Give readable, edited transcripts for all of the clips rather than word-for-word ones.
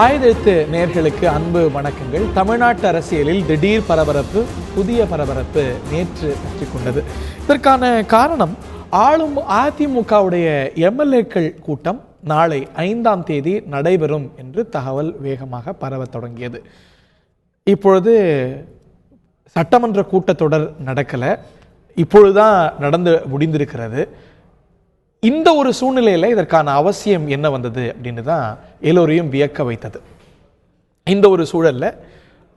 ஆயுதெழுத்து நேயர்களுக்கு அன்பு வணக்கங்கள். தமிழ்நாட்டு அரசியலில் திடீர் பரபரப்பு, புதிய பரபரப்பு நேற்று பற்றி கொண்டது. இதற்கான காரணம், ஆளும் அதிமுகவுடைய எம்எல்ஏக்கள் கூட்டம் நாளை 5ஆம் தேதி நடைபெறும் என்று தகவல் வேகமாக பரவ தொடங்கியது. இப்பொழுது சட்டமன்ற கூட்டத்தொடர் நடக்கலை, இப்பொழுதுதான் நடந்து முடிந்திருக்கிறது. இந்த ஒரு சூழ்நிலையில் இதற்கான அவசியம் என்ன வந்தது அப்படின்னு தான் எல்லோரையும் வியக்க வைத்தது. இந்த ஒரு சூழல்ல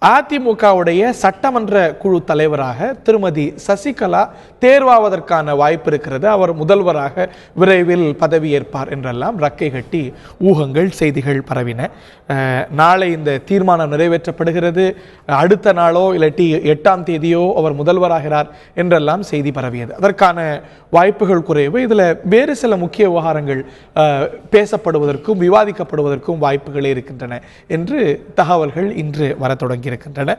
அதிமுகவுடைய சட்டமன்ற குழு தலைவராக திருமதி சசிகலா தேர்வாவதற்கான வாய்ப்பு இருக்கிறது. அவர் முதல்வராக விரைவில் பதவியேற்பார் என்றெல்லாம் ரக்கை கட்டி ஊகங்கள், செய்திகள் பரவின. நாளை இந்த தீர்மானம் நிறைவேற்றப்படுகிறது, அடுத்த நாளோ இல்லாட்டி 8ஆம் தேதியோ அவர் முதல்வராகிறார் என்றெல்லாம் செய்தி பரவியது. அதற்கான வாய்ப்புகள் குறைவு. இதில் வேறு சில முக்கிய விவகாரங்கள் பேசப்படுவதற்கும் விவாதிக்கப்படுவதற்கும் வாய்ப்புகளே இருக்கின்றன என்று தகவல்கள் இன்று வர தொடங்கி இருக்கின்றன.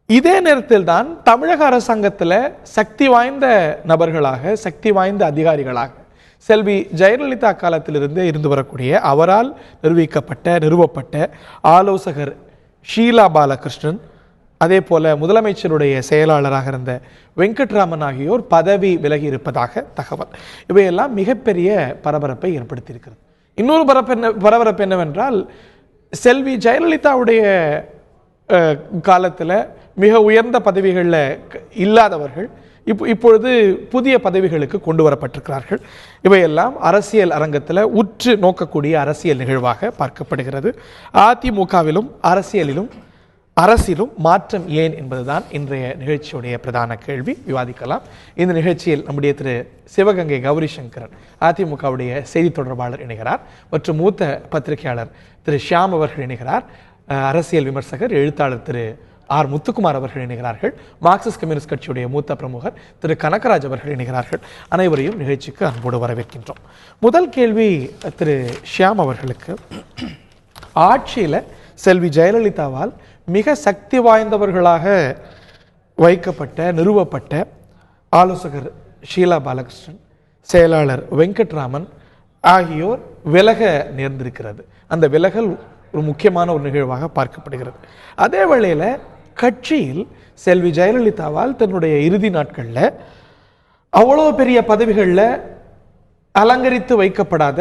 இதே நேரத்தில் தான் தமிழக அரசாங்கத்தில் சக்தி வாய்ந்த நபர்களாக, சக்தி வாய்ந்த அதிகாரிகளாக செல்வி ஜெயலலிதா காலத்திலிருந்து இருந்து வரக்கூடிய, அவரால் நிறுவப்பட்ட ஆலோசகர் ஷீலா பாலகிருஷ்ணன், அதே போல முதலமைச்சருடைய செயலாளராக இருந்த வெங்கட்ராமன் ஆகியோர் பதவி விலகி இருப்பதாக தகவல். இவையெல்லாம் மிகப்பெரிய பரபரப்பை ஏற்படுத்தியிருக்கிறது. இன்னொரு பரபரப்பு என்னவென்றால், செல்வி ஜெயலலிதாவுடைய காலத்தில் மிக உயர்ந்த பதவிகளில் இல்லாதவர்கள் இப்பொழுது புதிய பதவிகளுக்கு கொண்டு வரப்பட்டிருக்கிறார்கள். இவையெல்லாம் அரசியல் அரங்கத்தில் உற்று நோக்கக்கூடிய அரசியல் நிகழ்வாக பார்க்கப்படுகிறது. அதிமுகவிலும் அரசியலும் மாற்றம் ஏன் என்பதுதான் இன்றைய நிகழ்ச்சியுடைய பிரதான கேள்வி. விவாதிக்கலாம். இந்த நிகழ்ச்சியில் நம்முடைய திரு சிவகங்கை கௌரி சங்கரன், அதிமுகவுடைய செய்தி தொடர்பாளர் இணைகிறார், மற்றும் மூத்த பத்திரிகையாளர் திரு ஷியாம் அவர்கள் இணைகிறார். அரசியல் விமர்சகர், எழுத்தாளர் திரு ஆர் முத்துக்குமார் அவர்கள் இணைகிறார்கள். மார்க்சிஸ்ட் கம்யூனிஸ்ட் கட்சியுடைய மூத்த பிரமுகர் திரு கனகராஜ் அவர்கள் இணைகிறார்கள். அனைவரையும் நிகழ்ச்சிக்கு அன்போடு வரவேற்கின்றோம். முதல் கேள்வி திரு ஷியாம் அவர்களுக்கு. ஆட்சியில் செல்வி ஜெயலலிதாவால் மிக சக்தி வாய்ந்தவர்களாக நிறுவப்பட்ட ஆலோசகர் ஷீலா பாலகிருஷ்ணன், செயலாளர் வெங்கட்ராமன் ஆகியோர் விலக நேர்ந்திருக்கிறது. அந்த விலகல் ஒரு முக்கியமான ஒரு நிகழ்வாக பார்க்கப்படுகிறது. அதே வேளையில் கட்சியில் செல்வி ஜெயலலிதாவால் தன்னுடைய இறுதி நாட்களில் அவ்வளோ பெரிய பதவிகளில் அலங்கரித்து வைக்கப்படாத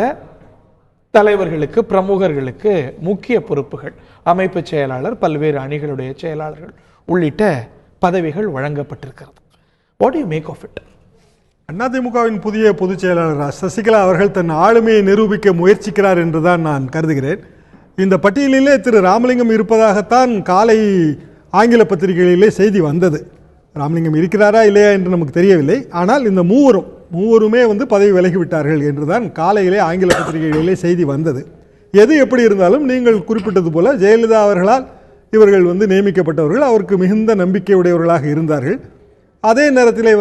தலைவர்களுக்கு, பிரமுகர்களுக்கு முக்கிய பொறுப்புகள், அமைப்பு செயலாளர், பல்வேறு அணிகளுடைய செயலாளர்கள் உள்ளிட்ட பதவிகள் வழங்கப்பட்டிருக்கிறது. What you make of it? அதிமுகவின் புதிய பொதுச் செயலாளர் சசிகலா அவர்கள் தன் ஆளுமையை நிரூபிக்க முயற்சிக்கிறார் என்றுதான் நான் கருதுகிறேன். இந்த பட்டியலிலே திரு ராமலிங்கம் இருப்பதாகத்தான் காலை ஆங்கில பத்திரிகைகளிலே செய்தி வந்தது. ராமலிங்கம் இருக்கிறாரா இல்லையா என்று நமக்கு தெரியவில்லை. ஆனால் இந்த மூவருமே பதவி விலகிவிட்டார்கள் என்றுதான் காலையிலே ஆங்கில பத்திரிகைகளிலே செய்தி வந்தது. எது எப்படி இருந்தாலும் நீங்கள் குறிப்பிட்டது போல ஜெயலலிதா அவர்களால் இவர்கள் நியமிக்கப்பட்டவர்கள், அவருக்கு மிகுந்த நம்பிக்கை உடையவர்களாக இருந்தார்கள். அதே நேரத்திலே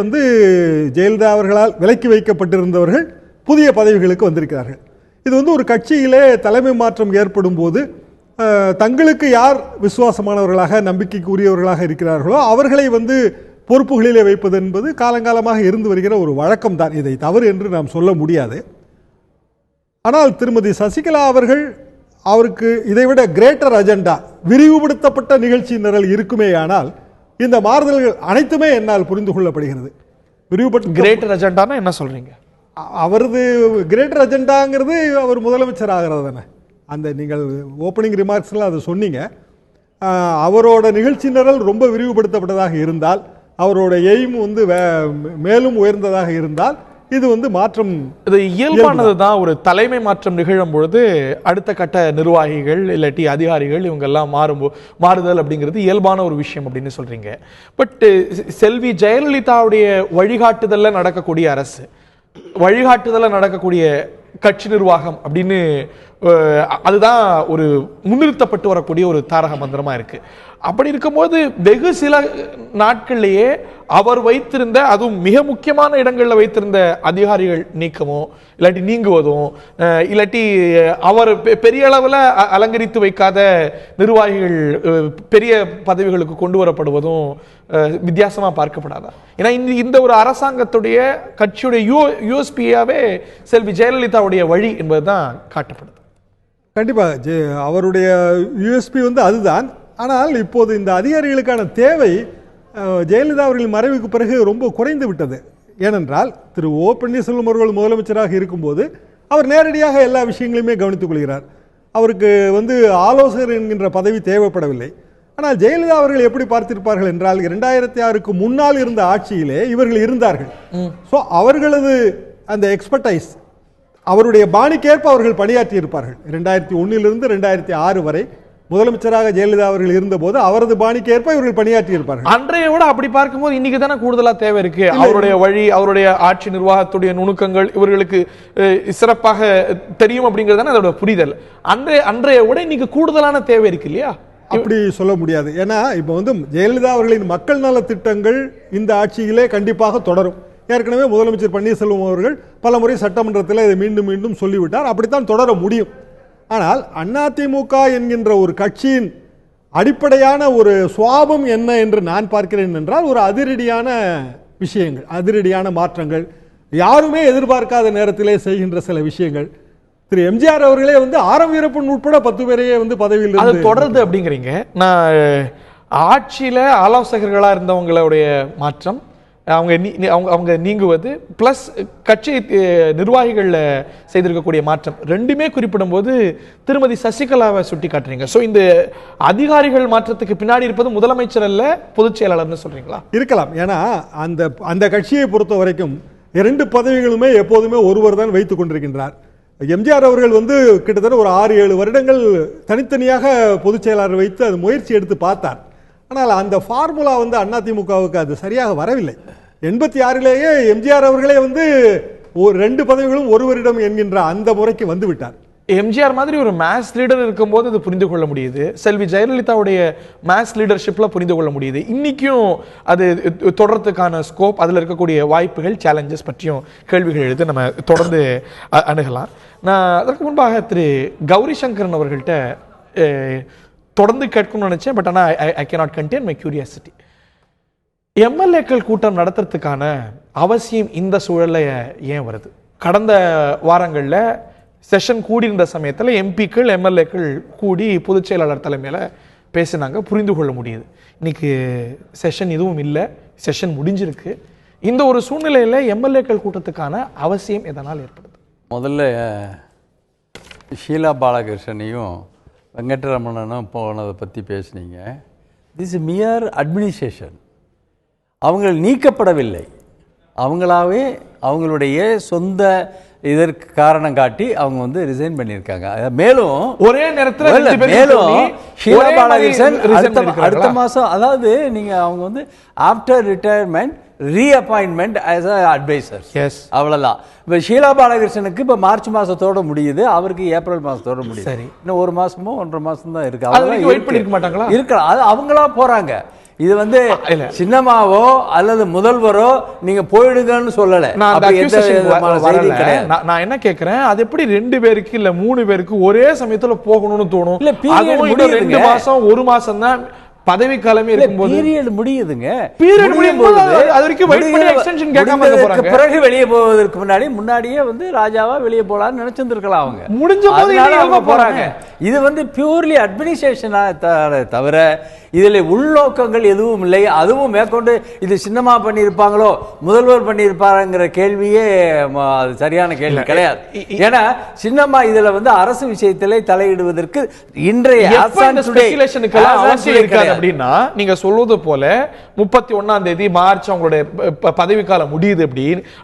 ஜெயலலிதா அவர்களால் விலக்கி வைக்கப்பட்டிருந்தவர்கள் புதிய பதவிகளுக்கு வந்திருக்கிறார்கள். இது ஒரு கட்சியிலே தலைமை மாற்றம் ஏற்படும் போது தங்களுக்கு யார் விசுவாசமானவர்களாக, நம்பிக்கைக்கு உரியவர்களாக இருக்கிறார்களோ அவர்களை பொறுப்புகளிலே வைப்பது என்பது காலங்காலமாக இருந்து வருகிற ஒரு வழக்கம் தான். இதை தவறு என்று நாம் சொல்ல முடியாது. ஆனால் திருமதி சசிகலா அவருக்கு இதைவிட கிரேட்டர் அஜெண்டா, விரிவுபடுத்தப்பட்ட நிகழ்ச்சி நிரல் இருக்குமேயானால் இந்த மாறுதல்கள் அனைத்துமே என்னால் புரிந்து கொள்ளப்படுகிறது. கிரேட்டர் அஜெண்டானா என்ன சொல்றீங்க? அவரது கிரேட்டர் அஜெண்டாங்கிறது அவர் முதலமைச்சர் ஆகிறது தானே. அந்த நீங்கள் ஓப்பனிங் ரிமார்க்ஸில் அதை சொன்னீங்க. அவரோட நிகழ்ச்சி நிரல் ரொம்ப விரிவுபடுத்தப்பட்டதாக இருந்தால், அவரோட எய்ம் மேலும் உயர்ந்ததாக இருந்தால் இது மாற்றம், இது இயல்பானது தான். ஒரு தலைமை மாற்றம் நிகழும் பொழுது அடுத்த கட்ட நிர்வாகிகள் இல்லாட்டி அதிகாரிகள் இவங்கெல்லாம் மாறுதல் அப்படிங்கிறது இயல்பான ஒரு விஷயம் அப்படின்னு சொல்றீங்க. பட் செல்வி ஜெயலலிதாவுடைய வழிகாட்டுதலில் நடக்கக்கூடிய அரசு, வழிகாட்டுதலில் நடக்கக்கூடிய கட்சி நிர்வாகம் அப்படின்னு அதுதான் ஒரு முன்னிறுத்தப்பட்டு வரக்கூடிய ஒரு தாரக மந்திரமா இருக்கு. அப்படி இருக்கும்போது வெகு சில நாட்கள்லேயே அவர் வைத்திருந்த, அதுவும் மிக முக்கியமான இடங்களில் வைத்திருந்த அதிகாரிகள் நீக்கமோ இல்லாட்டி நீங்குவதும், இல்லாட்டி அவர் பெரிய அளவில் அலங்கரித்து வைக்காத நிர்வாகிகள் பெரிய பதவிகளுக்கு கொண்டு வரப்படுவதும் வித்தியாசமாக பார்க்கப்படாதா? ஏன்னா இந்த ஒரு அரசாங்கத்துடைய கட்சியுடைய யூஎஸ்பியாவே செல்வி ஜெயலலிதாவுடைய வழி என்பதுதான் காட்டப்படுது. கண்டிப்பாக அவருடைய யூஎஸ்பி வந்து அதுதான். ஆனால் இப்போது இந்த அதிகாரிகளுக்கான தேவை ஜெயலலிதா அவர்களின் மறைவுக்கு பிறகு ரொம்ப குறைந்து விட்டது. ஏனென்றால் திரு ஓ பன்னீர்செல்வம் அவர்கள் முதலமைச்சராக இருக்கும்போது அவர் நேரடியாக எல்லா விஷயங்களையுமே கவனித்துக் கொள்கிறார். அவருக்கு வந்து ஆலோசகர் என்கின்ற பதவி தேவைப்படவில்லை. ஆனால் ஜெயலலிதா அவர்கள் எப்படி பார்த்திருப்பார்கள் என்றால் 2006க்கு முன்னால் இருந்த ஆட்சியிலே இவர்கள் இருந்தார்கள். ஸோ அவர்களது அந்த எக்ஸ்பர்டைஸ் அவருடைய பாணிக்கேற்ப அவர்கள் பணியாற்றி இருப்பார்கள். 2001 2006 வரை முதலமைச்சராக ஜெயலலிதா அவர்கள் இருந்தபோது அவரது பாணிக்கேற்ப இவர்கள் பணியாற்றி இருப்பார்கள். அன்றைய விட அப்படி பார்க்கும்போது இன்னைக்கு தானே கூடுதலா தேவை இருக்கு. அவருடைய வழி, அவருடைய ஆட்சி நிர்வாகத்துடைய நுணுக்கங்கள் இவர்களுக்கு சிறப்பாக தெரியும் அப்படிங்கிறது தானே அதோட புரிதல். அன்றைய விட இன்னைக்கு கூடுதலான தேவை இருக்கு இல்லையா? அப்படி சொல்ல முடியாது. ஏன்னா இப்போ வந்து ஜெயலலிதா அவர்களின் மக்கள் நல திட்டங்கள் இந்த ஆட்சியிலே கண்டிப்பாக தொடரும். ஏற்கனவே முதலமைச்சர் பன்னீர்செல்வம் அவர்கள் பல முறை சட்டமன்றத்தில் இதை மீண்டும் மீண்டும் சொல்லிவிட்டார். அப்படித்தான் தொடர முடியும். ஆனால் அதிமுக என்கின்ற ஒரு கட்சியின் அடிப்படையான ஒரு சுவாபம் என்ன என்று நான் பார்க்கிறேன் என்றால் ஒரு அதிரடியான விஷயங்கள், அதிரடியான மாற்றங்கள், யாருமே எதிர்பார்க்காத நேரத்திலே செய்கின்ற சில விஷயங்கள். திரு எம்ஜிஆர் அவர்களே வந்து ஆரம் வீரப்பன் உட்பட 10 பேரையே வந்து பதவியில் அது தொடருது அப்படிங்கிறீங்க. நான் ஆட்சியில ஆலோசகர்களா இருந்தவங்களுடைய மாற்றம், அவங்க நீங்குவது பிளஸ் கட்சி நிர்வாகிகள் செய்திருக்கக்கூடிய மாற்றம் ரெண்டுமே குறிப்பிடும் போது திருமதி சசிகலாவை சுட்டி காட்டுறீங்க. ஸோ இந்த அதிகாரிகள் மாற்றத்துக்கு பின்னாடி இருப்பது முதலமைச்சர் அல்ல, பொதுச் செயலாளர்னு சொல்றீங்களா? இருக்கலாம். ஏன்னா அந்த கட்சியை பொறுத்த வரைக்கும் 2 பதவிகளுமே எப்போதுமே ஒருவர் தான் வைத்துக் கொண்டிருக்கின்றார். எம்ஜிஆர் அவர்கள் வந்து கிட்டத்தட்ட ஒரு 6-7 வருடங்கள் தனித்தனியாக பொதுச் செயலாளர் வைத்து அது முயற்சி எடுத்து பார்த்தார். ஆனால் அந்த ஃபார்முலா வந்து அதிமுகவுக்கு அது சரியாக வரவில்லை. 86லேயே எம்ஜிஆர் அவர்களே வந்து 2 பதவிகளும் ஒருவரிடம் என்கின்ற அந்த முறைக்கு வந்து விட்டார். எம்ஜிஆர் மாதிரி ஒரு மேஸ் லீடர் இருக்கும்போது அது புரிந்து கொள்ள முடியுது. செல்வி ஜெயலலிதாவுடைய மேஸ் லீடர்ஷிப்ல புரிந்து கொள்ள முடியுது. இன்னைக்கும் அது தொடர்றதுக்கான ஸ்கோப், அதில் இருக்கக்கூடிய வாய்ப்புகள், சேலஞ்சஸ் பற்றியும் கேள்விகள் எழுது நம்ம தொடர்ந்து அணுகலாம். நான் அதற்கு முன்பாக திரு கௌரி சங்கரன் அவர்கள்ட்ட தொடர்ந்து கேட்கணும்னு நினைச்சேன். பட் ஆனால் I cannot contain my curiosity. எம்எல்ஏக்கள் கூட்டம் நடத்துறதுக்கான அவசியம் இந்த சூழல்ல ஏன் வருது? கடந்த வாரங்களில் செஷன் கூடியிருந்த சமயத்தில் எம்பிக்கள் எம்எல்ஏக்கள் கூடி பொதுச் செயலாளர் தலைமையில் பேசினாங்க, புரிந்து கொள்ள முடியுது. இன்னைக்கு செஷன் எதுவும் இல்லை, செஷன் முடிஞ்சிருக்கு. இந்த ஒரு சூழ்நிலையில் எம்எல்ஏக்கள் கூட்டத்துக்கான அவசியம் எதனால் ஏற்படுது? முதல்ல ஷீலா பாலகிருஷ்ணனையும் வெங்கட்ரமணனும் போனதை பற்றி பேசுனீங்க. This mere administration. அவங்க நீக்கப்படவில்லை, அவங்களாவே அவங்களுடைய சொந்த இதற்கு காரணம் காட்டி அவங்க வந்து ரிசைன் பண்ணியிருக்காங்க. மேலும் ஒரே நேரத்தில் மேலும் ஷீலா பாலகிருஷ்ணன் அடுத்த மாதம், அதாவது நீங்கள் அவங்க வந்து after retirement reappointment as a adviser. Yes, அவ்வளோதான். இப்போ ஷீலா பாலகிருஷ்ணனுக்கு இப்போ மார்ச் மாதத்தோட முடியுது, அவருக்கு ஏப்ரல் மாதத்தோட முடியுது. சரி, இன்னும் 1 மாதமோ 1.5 மாதம் தான் இருக்கு. வெயிட் பண்ணிருக்க மாட்டாங்களா? இருக்கலாம், அது அவங்களா போறாங்க. இது வந்து சின்னமாவோ அல்லது முதல்வரோ நீங்க போயிடுங்கன்னு சொல்லல. நான் என்ன கேக்குறேன், அது எப்படி 2 பேருக்கு இல்ல 3 பேருக்கு ஒரே சமயத்துல போகணும்னு தோணும்? இல்ல, 2 மாசம் 1 மாசம் தான் பதவி காலமே இருக்கும்போது பீரியட் முடியுதுங்க. பீரியட் முடியும்போது அது வரைக்கும் வெயிட் பண்ணி எக்ஸ்டென்ஷன் கேட்காம இருக்க போறாங்க. பிறகு வெளியே போவதற்கு முன்னாடியே வந்து ராஜாவா வெளியே போலாம்னு நினைச்சிருந்திருக்கலாம். அவங்க முடிஞ்ச போது போறாங்க. இது வந்து பியூர்லி அட்மினிஸ்ட்ரேஷனா தவிர இதுல உள்நோக்கங்கள் எதுவும் இல்லை. அதுவும் மேற்கொண்டு இது சின்னமா பண்ணியிருப்பாங்களோ முதல்வர் பண்ணியிருப்பாங்கிற கேள்வியே அது சரியான கேள்வி கிடையாது. ஏன்னா சின்னமா இதுல வந்து அரசு விஷயத்திலே தலையிடுவதற்கு இன்றைய அவசியம் இருக்காது. அப்படின்னா நீங்க சொல்வது போல 31ஆம் தேதி மார்ச் அவங்களுடைய பதவி காலம் முடியுது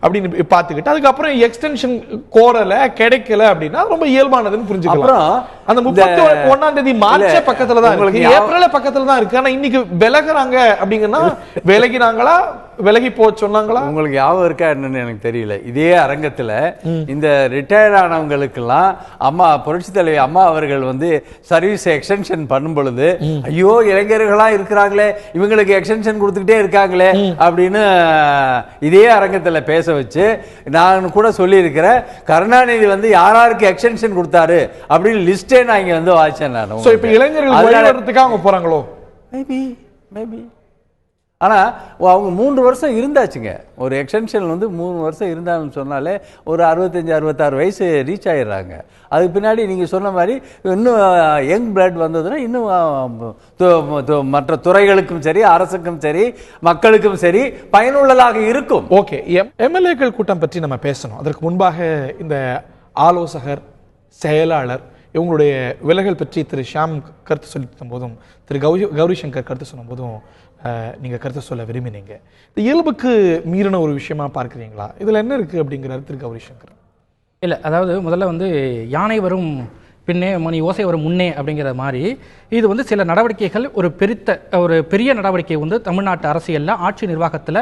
அப்படின்னு பார்த்துக்கிட்டு அதுக்கப்புறம் எக்ஸ்டென்ஷன் கோரல கிடைக்கல அப்படின்னா ரொம்ப இயல்பானதுன்னு புரிஞ்சுக்கலாம். அந்த 31ஆம் தேதி மார்ச் பக்கத்துல தான் இருக்கு, ஏப்ரல் பக்கத்துல தான் இருக்கு. ஆனா இன்னைக்கு விலகுறாங்க அப்படிங்கன்னா விலகினாங்களா, விலகி போ சொன்னாங்களா? உங்களுக்கு ஞாபகம் இருக்கா என்னன்னு எனக்கு தெரியல. இதே அரங்கத்துல இந்த ரிட்டையர் ஆனவங்களுக்கெல்லாம் அம்மா புரட்சி தலைவி அம்மா அவர்கள் வந்து சர்வீஸ் எக்ஸ்டென்ஷன் பண்ணும் பொழுது ஐயோ இளைஞர்களா இருக்கிறாங்களே, இவங்களுக்கு எக்ஸ்டென்ஷன் கொடுத்துக்கிட்டே இருக்காங்களே அப்படின்னு இதே அரங்கத்துல பேச வச்சு நான் கூட சொல்லி இருக்கிறேன். கருணாநிதி வந்து யாராருக்கு எக்ஸ்டென்ஷன் கொடுத்தாரு அப்படின்னு லிஸ்டே நான் இங்க வந்து வாய்ச்சேன். நான் இப்ப இளைஞர்கள் அவங்க போறாங்களோ? மேபி ஆனால் அவங்க 3 வருஷம் இருந்தாச்சுங்க. ஒரு எக்ஸ்டென்ஷன் வந்து 3 வருஷம் இருந்தாங்கன்னு சொன்னாலே ஒரு 65-66 வயசு ரீச் ஆகிடுறாங்க. அதுக்கு பின்னாடி நீங்கள் சொன்ன மாதிரி இன்னும் யங் பிளட் வந்ததுன்னா இன்னும் மற்ற துறைகளுக்கும் சரி, அரசுக்கும் சரி, மக்களுக்கும் சரி பயனுள்ளதாக இருக்கும். ஓகே, எம்எல்ஏக்கள் கூட்டம் பற்றி நம்ம பேசணும். அதற்கு முன்பாக இந்த ஆலோசகர், செயலாளர் இவங்களுடைய விலகல் பற்றி திரு ஷியாம் கருத்து சொல்லித்த போதும் திரு கௌரி சங்கர் கருத்து சொன்ன போதும் நீங்கள் கருத்து சொல்ல விரும்பினீங்க. இந்த இயல்புக்கு மீறின ஒரு விஷயமா பார்க்குறீங்களா? இதில் என்ன இருக்குது அப்படிங்கிறார் திரு கௌரி சங்கர். இல்லை, அதாவது முதல்ல வந்து யானை வரும் பின்னே மணி ஓசை வரும் முன்னே அப்படிங்கிற மாதிரி இது வந்து சில நடவடிக்கைகள் ஒரு பெரிய நடவடிக்கை வந்து தமிழ்நாட்டு அரசியலில் ஆட்சி நிர்வாகத்தில்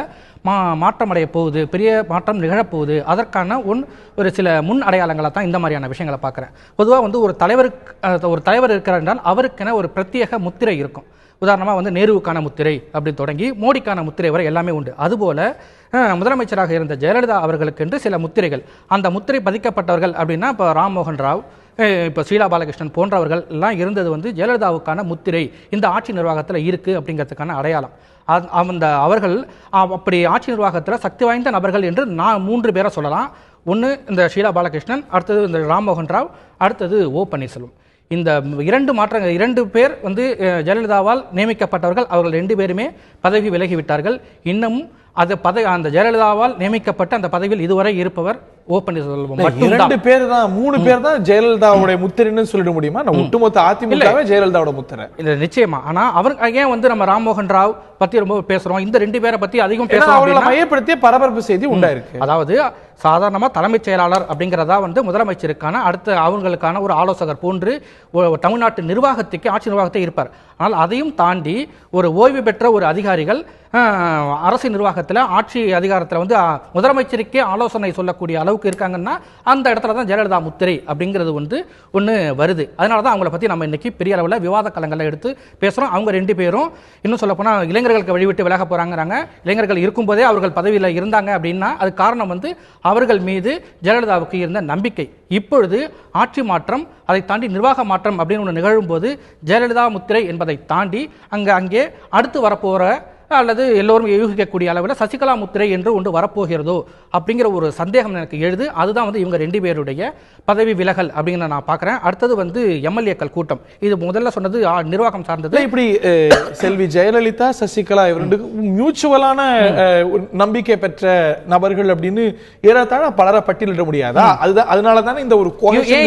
மாற்றமடைய போகுது, பெரிய மாற்றம் நிகழப்போகுது. அதற்கான ஒரு சில முன் அடையாளங்களாக தான் இந்த மாதிரியான விஷயங்களை பார்க்குறேன். பொதுவாக வந்து ஒரு தலைவர் இருக்கிறார் என்றால் அவருக்கென ஒரு பிரத்யேக முத்திரை இருக்கும். உதாரணமாக வந்து நேருவுக்கான முத்திரை அப்படி தொடங்கி மோடிக்கான முத்திரை வரை எல்லாமே உண்டு. அதுபோல் முதலமைச்சராக இருந்த ஜெயலலிதா அவர்களுக்கு என்று சில முத்திரைகள், அந்த முத்திரை பதிக்கப்பட்டவர்கள் அப்படின்னா இப்போ ராம்மோகன் ராவ், இப்போ ஷீலா பாலகிருஷ்ணன் போன்றவர்கள் எல்லாம் இருந்தது வந்து ஜெயலலிதாவுக்கான முத்திரை இந்த ஆட்சி நிர்வாகத்தில் இருக்குது அப்படிங்கிறதுக்கான அடையாளம். அவர்கள் அப்படி ஆட்சி நிர்வாகத்தில் சக்தி வாய்ந்த நபர்கள் என்று நான் 3 பேரை சொல்லலாம். ஒன்று இந்த ஷீலா பாலகிருஷ்ணன், அடுத்தது இந்த ராம்மோகன் ராவ், அடுத்தது ஓ பன்னீர்செல்வம். இந்த 2 பேர் வந்து ஜெயலலிதாவால் நியமிக்கப்பட்டவர்கள். அவர்கள் 2 பேருமே பதவி விலகிவிட்டார்கள். இன்னமும் அந்த ஜெயலலிதாவால் நியமிக்கப்பட்ட அந்த பதவியில் இதுவரை இருப்பவர் ஓ பன்னீர்செல்வம். 2 பேர் தான், 3 பேர் தான் ஜெயலலிதாவுடைய முத்திரைன்னு சொல்லிட முடியுமா? ஒட்டுமொத்த அதிமுகவே ஜெயலலிதாவோட முத்திரை இல்ல, நிச்சயமா. ஆனா அவர் ஏன் வந்து நம்ம ராம்மோகன் ராவ் பத்தி ரொம்ப பேசுறோம், இந்த 2 பேரை பத்தி அதிகம் பேசுறோம், மையப்படுத்திய பரபரப்பு செய்தி உண்டாயிருக்கு. அதாவது சாதாரணமா தலைமைச் செயலாளர் அப்படிங்கிறதா வந்து முதலமைச்சருக்கான அடுத்த அவங்களுக்கான ஒரு ஆலோசகர் போன்று தமிழ்நாட்டு நிர்வாகத்துக்கு, ஆட்சி நிர்வாகத்தை இருப்பார். ஆனால் அதையும் தாண்டி ஒரு ஓய்வு பெற்ற ஒரு அதிகாரிகள் அரசு நிர்வாகத்தில், ஆட்சி அதிகாரத்தில் வந்து முதலமைச்சருக்கே ஆலோசனை சொல்லக்கூடிய அளவுக்கு இருக்காங்கன்னா அந்த இடத்துல தான் ஜெயலலிதா முத்திரை அப்படிங்கிறது வந்து ஒன்று வருது. அதனால தான் அவங்கள பற்றி நம்ம இன்னைக்கு பெரிய அளவில் விவாத களங்களில் எடுத்து பேசுகிறோம். அவங்க 2 பேரும் இன்னும் சொல்லப்போனால் இளைஞர்களுக்கு வழிவிட்டு விலக போகிறாங்கிறாங்க. இளைஞர்கள் இருக்கும்போதே அவர்கள் பதவியில் இருந்தாங்க அப்படின்னா அது காரணம் வந்து அவர்கள் மீது ஜெயலலிதாவுக்கு இருந்த நம்பிக்கை. இப்பொழுது ஆட்சி மாற்றம், அதை தாண்டி நிர்வாக மாற்றம் அப்படின்னு ஒன்று நிகழும்போது ஜெயலலிதா முத்திரை என்பதை தாண்டி அங்கே அடுத்து வரப்போகிற அல்லது எல்லோரும் யூகிக்கக்கூடிய அளவில் சசிகலா முத்திரை என்று ஒன்று வரப்போகிறதோ அப்படிங்கிற ஒரு சந்தேகம் எனக்கு எழுது. அதுதான் வந்து இவங்க 2 பேருடைய பதவி விலகல் அப்படிங்கிற நான் பார்க்குறேன். அடுத்தது வந்து எம்எல்ஏக்கள் கூட்டம். இது முதல்ல சொன்னது நிர்வாகம் சார்ந்தது. இப்படி செல்வி ஜெயலலிதா, சசிகலா இவருக்கு மியூச்சுவலான நம்பிக்கை பெற்ற நபர்கள் அப்படின்னு ஏறத்தாழ பலரை பட்டியலிட முடியாதா? அதனால தானே இந்த ஒரு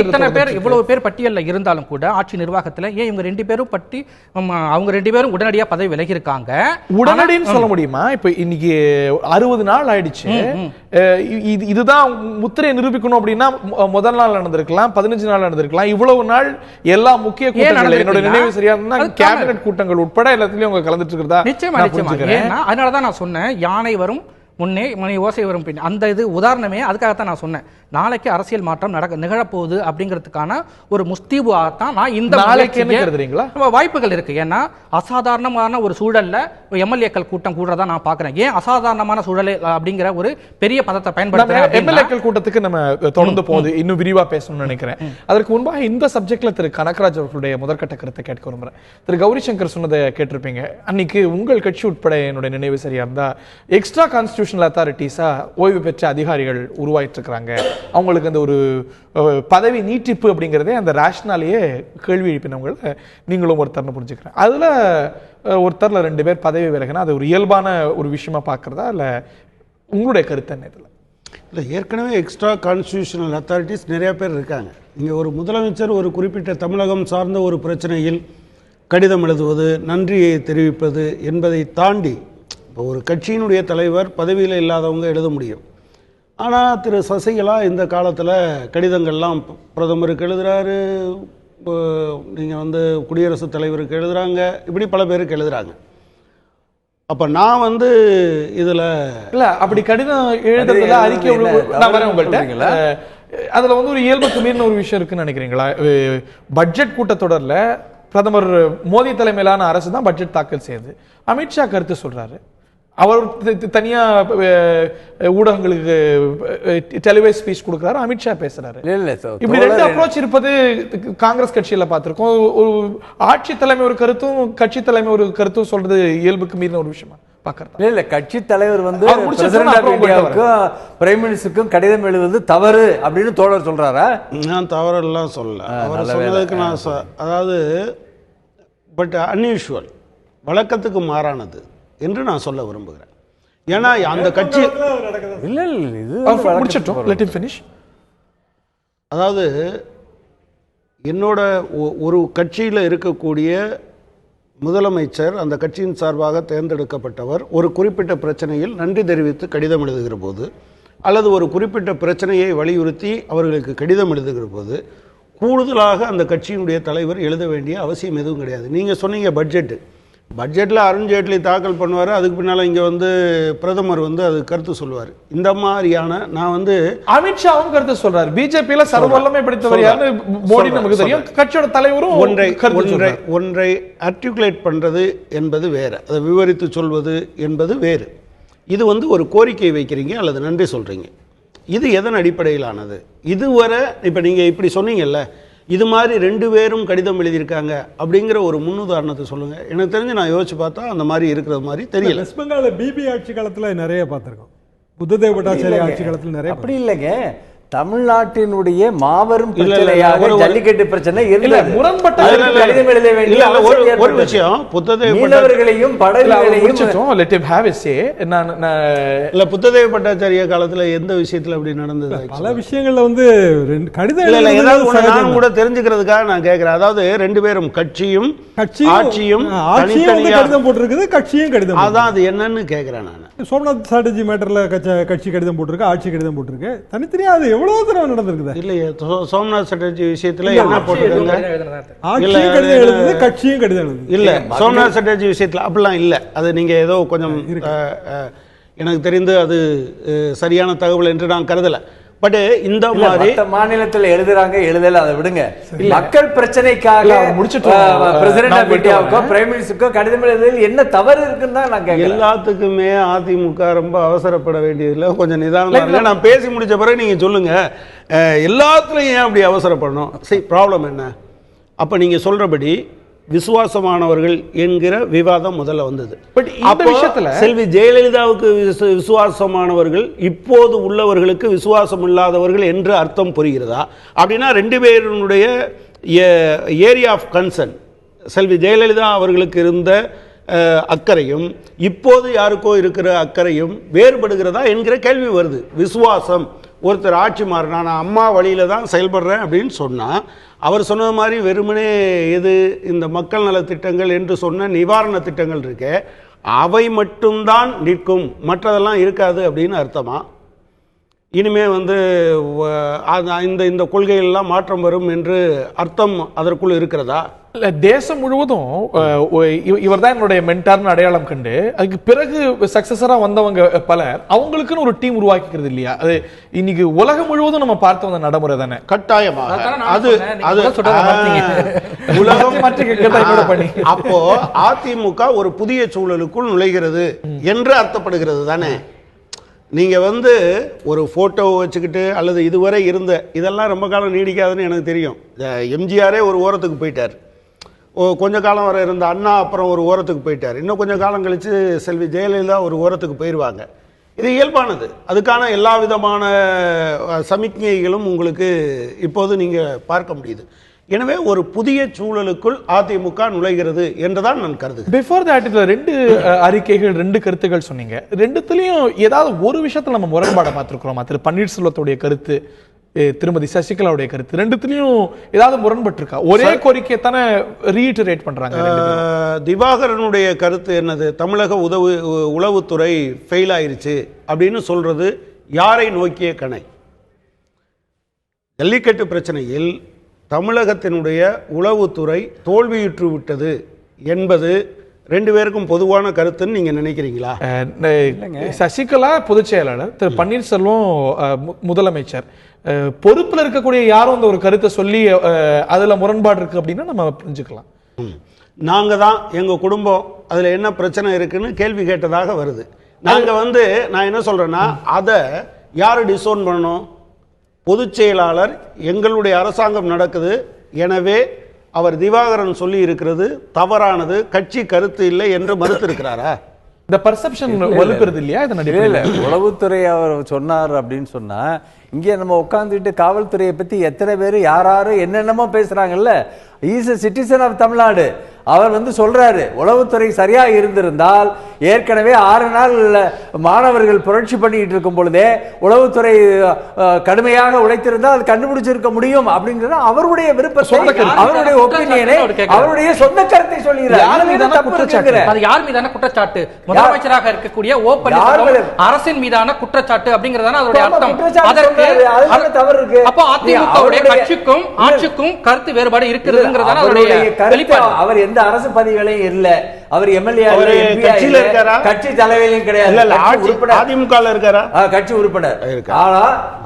இத்தனை பேர், இவ்வளவு பேர் பட்டியலில் இருந்தாலும் கூட ஆட்சி நிர்வாகத்தில் ஏன் இவங்க 2 பேரும் அவங்க 2 பேரும் உடனடியாக பதவி விலகி இருக்காங்க? உடனடின்னு சொல்ல முடியுமா? இப்ப இன்னைக்கு 60 நாள் ஆயிடுச்சு. இதுதான் முத்திரையை நிரூபிக்கணும் அப்படின்னா முதல் நாள் நடந்திருக்கலாம், 15 நாள் நடந்திருக்கலாம். இவ்வளவு நாள் எல்லா முக்கிய கூட்டங்கள், என்னோட நினைவு சரியா இருந்தா கேபினட் கூட்டங்கள் உட்பட எல்லாத்துலயும் அவங்க கலந்துட்டு இருக்கிறதா? நிச்சயமா. அதனாலதான் நான் சொன்னேன், யானை வரும் முன்னே மணி ஓசை வரும் பின். அந்த இது உதாரணமே அதுக்காகத்தான் நான் சொன்னேன். நாளைக்கு அரசியல் மாற்றம் நிகழப்போகுது அப்படிங்கிறதுக்கான ஒரு முஸ்தீபாகத்தான் நான் இந்த வாய்ப்புகள் இருக்கு. ஏன்னா அசாதாரணமான ஒரு சூழல்ல எம்எல்ஏக்கள் கூட்டம் கூடுறதா நான் பாக்குறேன். ஏன் அசாதாரணமான சூழல் அப்படிங்கிற ஒரு பெரிய பதத்தை பயன்படுத்துறேன். எம்எல்ஏக்கள் கூட்டத்துக்கு நம்ம தொடர்ந்து போகுது, இன்னும் விரிவா பேசணும்னு நினைக்கிறேன். அதற்கு முன்பாக இந்த சப்ஜெக்ட்ல திரு கனகராஜ் அவர்களுடைய முதற்கட்ட கருத்தை கேட்க விரும்புறேன். திரு கௌரி சங்கர் சொன்னதை கேட்டிருப்பீங்க. அன்னைக்கு உங்கள் கட்சி உட்பட என்னுடைய நினைவு சரியா இருந்தா எக்ஸ்ட்ரா கான்ஸ்டிடியூஷனல் அத்தாரிட்டிஸா ஓய்வு பெற்ற அதிகாரிகள் உருவாயிட்டு இருக்கிறாங்க. அவங்களுக்கு அந்த ஒரு பதவி நீட்டிப்பு அப்படிங்கிறதே அந்த ரேஷனாலேயே கேள்வி எழுப்பினவங்கள நீங்களும் ஒருத்தர்னு புரிஞ்சுக்கிறேன். அதில் ஒருத்தரில் 2 பேர் பதவி விலகினா அது ஒரு இயல்பான ஒரு விஷயமா பார்க்குறதா, இல்லை உங்களுடைய கருத்து என்ன இதில்? இல்லை, ஏற்கனவே எக்ஸ்ட்ரா கான்ஸ்டிடியூஷனல் அத்தாரிட்டிஸ் நிறையா பேர் இருக்காங்க. இங்கே ஒரு முதலமைச்சர் ஒரு குறிப்பிட்ட தமிழகம் சார்ந்த ஒரு பிரச்சனையில் கடிதம் எழுதுவது, நன்றியை தெரிவிப்பது என்பதை தாண்டி இப்போ ஒரு கட்சியினுடைய தலைவர் பதவியில் இல்லாதவங்க எழுத முடியும். ஆனால் திரு சசிகலா இந்த காலத்தில் கடிதங்கள்லாம் பிரதமருக்கு எழுதுகிறாரு, நீங்கள் வந்து குடியரசுத் தலைவருக்கு எழுதுகிறாங்க, இப்படி பல பேருக்கு எழுதுகிறாங்க. அப்போ நான் வந்து இதில் இல்லை அப்படி கடிதம் எழுதுறதுல அறிக்கை நான் வரேன் உங்கள்கிட்ட. அதில் வந்து ஒரு இயல்புக்கு மீறின ஒரு விஷயம் இருக்குன்னு நினைக்கிறீங்களா? பட்ஜெட் கூட்டத்தொடரில் பிரதமர் மோடி தலைமையிலான அரசு தான் பட்ஜெட் தாக்கல் செய்யுது. அமித்ஷா கருத்து சொல்றாரு. அவர் தனியா ஊடகங்களுக்கு டெலிவைஸ் ஸ்பீச் கொடுக்கிறாரு, அமித்ஷா பேசுறாரு. இப்படி 2 அப்ரோச் இருப்பது காங்கிரஸ் கட்சியில பார்த்திருக்கோம். ஒரு ஆட்சி தலைமை ஒரு கருத்தும் கட்சி தலைமை ஒரு கருத்தும் சொல்றது இயல்புக்கு மீறின ஒரு விஷயமா? பார்க்கறதா? இல்ல கட்சி தலைவர் வந்து அவர் முடிச்சிட்டு பிரசிடென்ட் ஆஃப் அப்புறம் இந்தியாவுக்கும் பிரைம் மினிஸ்டருக்கும் கடிதம் எழுதுவது தவறு அப்படின்னு தோழர் சொல்றாரா? நான் தவறெல்லாம் சொல்லல. அவர் சொன்னதுக்கு நான் அதாவது பட் அன்யூஷுவல், வழக்கத்துக்கு மாறானது என்று நான் சொல்ல விரும்புகிறேன். ஏன்னா அந்த கட்சி இல்ல இது முடிச்சிட்டோம், let him finish. அதாவது என்னோட ஒரு கட்சியில் இருக்கக்கூடிய முதலமைச்சர், அந்த கட்சியின் சார்பாக தேர்ந்தெடுக்கப்பட்டவர், ஒரு குறிப்பிட்ட பிரச்சனையில் நன்றி தெரிவித்து கடிதம் எழுதுகிற போது, அல்லது ஒரு குறிப்பிட்ட பிரச்சனையை வலியுறுத்தி அவர்களுக்கு கடிதம் எழுதுகிற போது, கூடுதலாக அந்த கட்சியினுடைய தலைவர் எழுத வேண்டிய அவசியம் எதுவும் கிடையாது. நீங்கள் சொன்னீங்க பட்ஜெட்டில் அருண்ஜேட்லி தாக்கல் பண்ணுவார், அதுக்கு பின்னால் இங்கே வந்து பிரதமர் வந்து அது கருத்து சொல்லுவார். இந்த மாதிரியான நான் வந்து அமித்ஷாவும் கருத்து சொல்றாரு. பிஜேபியில சர்வவல்லமை படைத்தவர் யாருன்னு மோடி நமக்கு தெரியும், கட்சியோட தலைவரும் ஒன்றை ஆர்டிகுலேட் பண்றது என்பது வேறு, அதை விவரித்து சொல்வது என்பது வேறு. இது வந்து ஒரு கோரிக்கை வைக்கிறீங்க அல்லது நன்றி சொல்றீங்க. இது எதன் அடிப்படையிலானது? இதுவரை இப்போ நீங்கள் இப்படி சொன்னீங்கல்ல, இது மாதிரி 2 பேரும் கடிதம் எழுதியிருக்காங்க அப்படிங்கிற ஒரு முன்னுதாரணத்தை சொல்லுங்க. எனக்கு தெரிஞ்சு நான் யோசிச்சு பார்த்தா அந்த மாதிரி இருக்கிற மாதிரி தெரியல. வெஸ்ட் பெங்கால் பிபி ஆட்சி காலத்தில் நிறைய பார்த்துருக்கோம். புத்ததேவ் பட்டாச்சாரிய ஆட்சி காலத்தில் நிறைய. அப்படி இல்லைங்க, தமிழ்நாட்டினுடைய மாபெரும் பிரச்சனையாக ஜல்லிக்கட்டு பிரச்சனை முரண்பட்ட கடிதம் எழுத வேண்டிய ஒரு விஷயம், மீனவர்களையும் படகுகளையும் let him have a say. இல்ல புத்ததேவ் பட்டாச்சாரிய காலத்துல எந்த விஷயத்துல அப்படி நடந்தது? பல விஷயங்கள்ல வந்து கடிதம் நான் கூட தெரிஞ்சுக்கிறதுக்காக நான் கேட்கிறேன். அதாவது 2 பேரும் கட்சியும் ஆட்சியும் கடிதம் போட்டிருக்குது, கட்சியும் கடிதம். அதான் அது என்னன்னு கேட்கிறேன் நான். சோம்நாத் சாட்டர்ஜி மேட்டர்ல கட்சி கடிதம் போட்டிருக்கு, ஆட்சி கடிதம் போட்டிருக்கு. தனித்தனியா எவ்வளவு தடவை நடந்திருக்குது இல்லையே. சோம்நாத் சாட்டர்ஜி விஷயத்துல என்ன போட்டிருக்காங்க? ஆட்சியும் கடிதம் எழுதுது, கட்சியும் கடிதம் எழுதுது. இல்ல சோம்நாத் சாட்டர்ஜி விஷயத்துல அப்படிலாம் இல்ல. அது நீங்க ஏதோ கொஞ்சம் எனக்கு தெரிந்து அது சரியான தகவல் என்று நான் கருதல. பட் இந்த மாதிரி மாநிலத்தில் எழுதுறாங்க, எழுதல, அதை விடுங்க. மக்கள் பிரச்சனைக்காக பிரசிடென்ட் ஆஃப் இந்தியாவுக்கோ பிரைம் மினிஸ்டருக்கோ கடிதம் எழுதுறதில் என்ன தவறு இருக்குன்னு தான் நான் கேட்கிறேன். எல்லாத்துக்குமே அதிமுக ரொம்ப அவசரப்பட வேண்டியதில்லை, கொஞ்சம் நிதானமாக நான் பேசி முடிச்ச பிறகு நீங்க சொல்லுங்க. எல்லாத்துலயும் ஏன் அப்படி அவசரப்படணும்? சரி, ப்ராப்ளம் என்ன? அப்ப நீங்க சொல்றபடி விசுவாசமானவர்கள் என்கிற விவாதம் முதல்ல வந்தது. பட் இந்த விஷயத்துல செல்வி ஜெயலலிதாவுக்கு விசுவாசமானவர்கள் இப்போது உள்ளவர்களுக்கு விசுவாசம் இல்லாதவர்கள் என்று அர்த்தம் புரிகிறதா? அப்படின்னா 2 பேருடைய ஏரியா ஆஃப் கன்சர்ன், செல்வி ஜெயலலிதா அவர்களுக்கு இருந்த அக்கறையும் இப்போது யாருக்கோ இருக்கிற அக்கறையும் வேறுபடுகிறதா என்கிற கேள்வி வருது. விசுவாசம், ஒருத்தர் ஆட்சி மாறினா நான் அம்மா வழியில தான் செயல்படுறேன் அப்படின்னு சொன்னா, அவர் சொன்னது மாதிரி வெறுமனே எது இந்த மக்கள் நல திட்டங்கள் என்று சொன்ன நிவாரண திட்டங்கள் இருக்கு, அவை மட்டும்தான் நிற்கும், மற்றதெல்லாம் இருக்காது அப்படின்னு அர்த்தமா? இனிமே வந்து இந்த கொள்கையெல்லாம் மாற்றம் வரும் என்று அர்த்தம் அதற்குள் இருக்கிறதா? இல்ல, தேசம் முழுவதும் இவர் தான் என்னுடைய மென்டார்னு அடையாளம் கண்டு அதுக்கு பிறகு சக்சஸரா வந்தவங்க பலர் அவங்களுக்குன்னு ஒரு டீம் உருவாக்கிக்கிறது இல்லையா? அது இன்னைக்கு உலகம் முழுவதும் நம்ம பார்த்து வந்த நடைமுறை தானே. கட்டாயமாக அது உலகம். அப்போ அதிமுக ஒரு புதிய சூழலுக்குள் நுழைகிறது என்று அர்த்தப்படுகிறது தானே. நீங்க வந்து ஒரு போட்டோவை வச்சுக்கிட்டு அல்லது இதுவரை இருந்த இதெல்லாம் ரொம்ப காலம் நீடிக்காதுன்னு எனக்கு தெரியும். எம்ஜிஆரே ஒரு ஓரத்துக்கு போயிட்டார், கொஞ்ச காலம் வரை இருந்த அண்ணா அப்புறம் ஒரு ஓரத்துக்கு போயிட்டார், இன்னும் கொஞ்சம் காலம் கழிச்சு செல்வி ஜெயலலிதா ஒரு ஓரத்துக்கு போயிடுவாங்க. இது இயல்பானது. அதுக்கான எல்லா விதமான சமிக்ஞைகளும் உங்களுக்கு இப்போது நீங்க பார்க்க முடியுது. எனவே ஒரு புதிய சூழலுக்குள் அதிமுக நுழைகிறது என்றுதான் நான் கருதுகிறேன். பிஃபோர் தட் இதுல 2 அறிக்கைகள் 2 கருத்துக்கள் சொன்னீங்க. 2த்துலயும் ஏதாவது ஒரு விஷயத்துல நம்ம முரண்பாடை பார்த்திருக்கிறோமா? திரு பன்னீர்செல்வத்துடைய கருத்து, திருமதி சசிகலாவுடைய கருத்து, 2த்துலயும் ஏதாவது முரண்பட்டு இருக்கா? ஒரே கோரிக்கை தானே ரீஇட்டரேட் பண்றாங்க. திவாகரனுடைய கருத்து என்னது? தமிழக உளவுத்துறை ஃபெயில் ஆயிருச்சு அப்படின்னு சொல்றது யாரை நோக்கிய கணை? ஜல்லிக்கட்டு பிரச்சனையில் தமிழகத்தினுடைய உளவுத்துறை தோல்வியுற்று விட்டது என்பது 2 பேருக்கும் பொதுவான கருத்துன்னு நீங்க நினைக்கிறீங்களா? சசிகலா பொதுச் செயலாளர், திரு பன்னீர்செல்வம் முதலமைச்சர், பொறுப்புல இருக்கக்கூடிய யாரும் அந்த ஒரு கருத்தை சொல்லி அதுல முரண்பாடு இருக்கு அப்படின்னா நம்ம புரிஞ்சுக்கலாம். நாங்க தான் எங்க குடும்பம் அதுல என்ன பிரச்சனை இருக்குன்னு கேள்வி கேட்டதாக வருது. நாங்க வந்து நான் என்ன சொல்றேன்னா, அதை யாரு டிசோன் பண்ணணும்? பொதுச் செயலாளர் எங்களுடைய அரசாங்கம் நடக்குது, எனவே அவர் திவாகரன் சொல்லி இருக்கிறது தவறானது, கட்சி கருத்து இல்லை என்று மறுத்து இருக்கிறாரா? இந்த பர்செப்ஷன் வலுப்பெறுது இல்லையா இதன் இல்ல உளவுத்துறை அவர் சொன்னார் அப்படின்னு சொன்னா இங்கே நம்ம உட்காந்துட்டு காவல்துறையை பத்தி எத்தனை பேர் யாராரு என்னென்னமோ பேசுறாங்கல்ல. Is a citizen of Tamil Nadu. அவர் வந்து சொல்றாரு உளவுத்துறை சரியா இருந்திருந்தால் ஏற்கனவே 6 நாள் மாணவர்கள் புரட்சி பண்ணிட்டு இருக்கும் பொழுதே உளவுத்துறை கடுமையாக உழைத்திருந்தால் அது கண்டுபிடிச்சிருக்க முடியும் அப்படிங்கிறது அவருடைய விருப்பத்தை, அவருடைய ஒப்பீனியனை, அவருடைய சொந்த கருத்தை சொல்கிறார். அது யார் மீதான குற்றச்சாட்டு? முதலமைச்சராக இருக்கக்கூடிய ஓ பன்னீர்செல்வம் அரசின் மீதான குற்றச்சாட்டு அப்படிங்கறதான அதோட அர்த்தம். அதற்கு தவறு இருக்கு. அப்போ அதிமுகவுடைய கட்சிக்கும் ஆட்சிக்கும் கருத்து வேறுபாடு இருக்கிறதுங்கிறதான அவருடைய வெளிப்பாடு. அவர் எந்த அரசு பதவிகளையும் இல்ல. அவர் எம்எல்ஏ கட்சியில இருக்காரா? கட்சி தலைவரையும் கிடையாது. அதிமுக இருக்காரா? கட்சி உறுப்பினர். ஆனா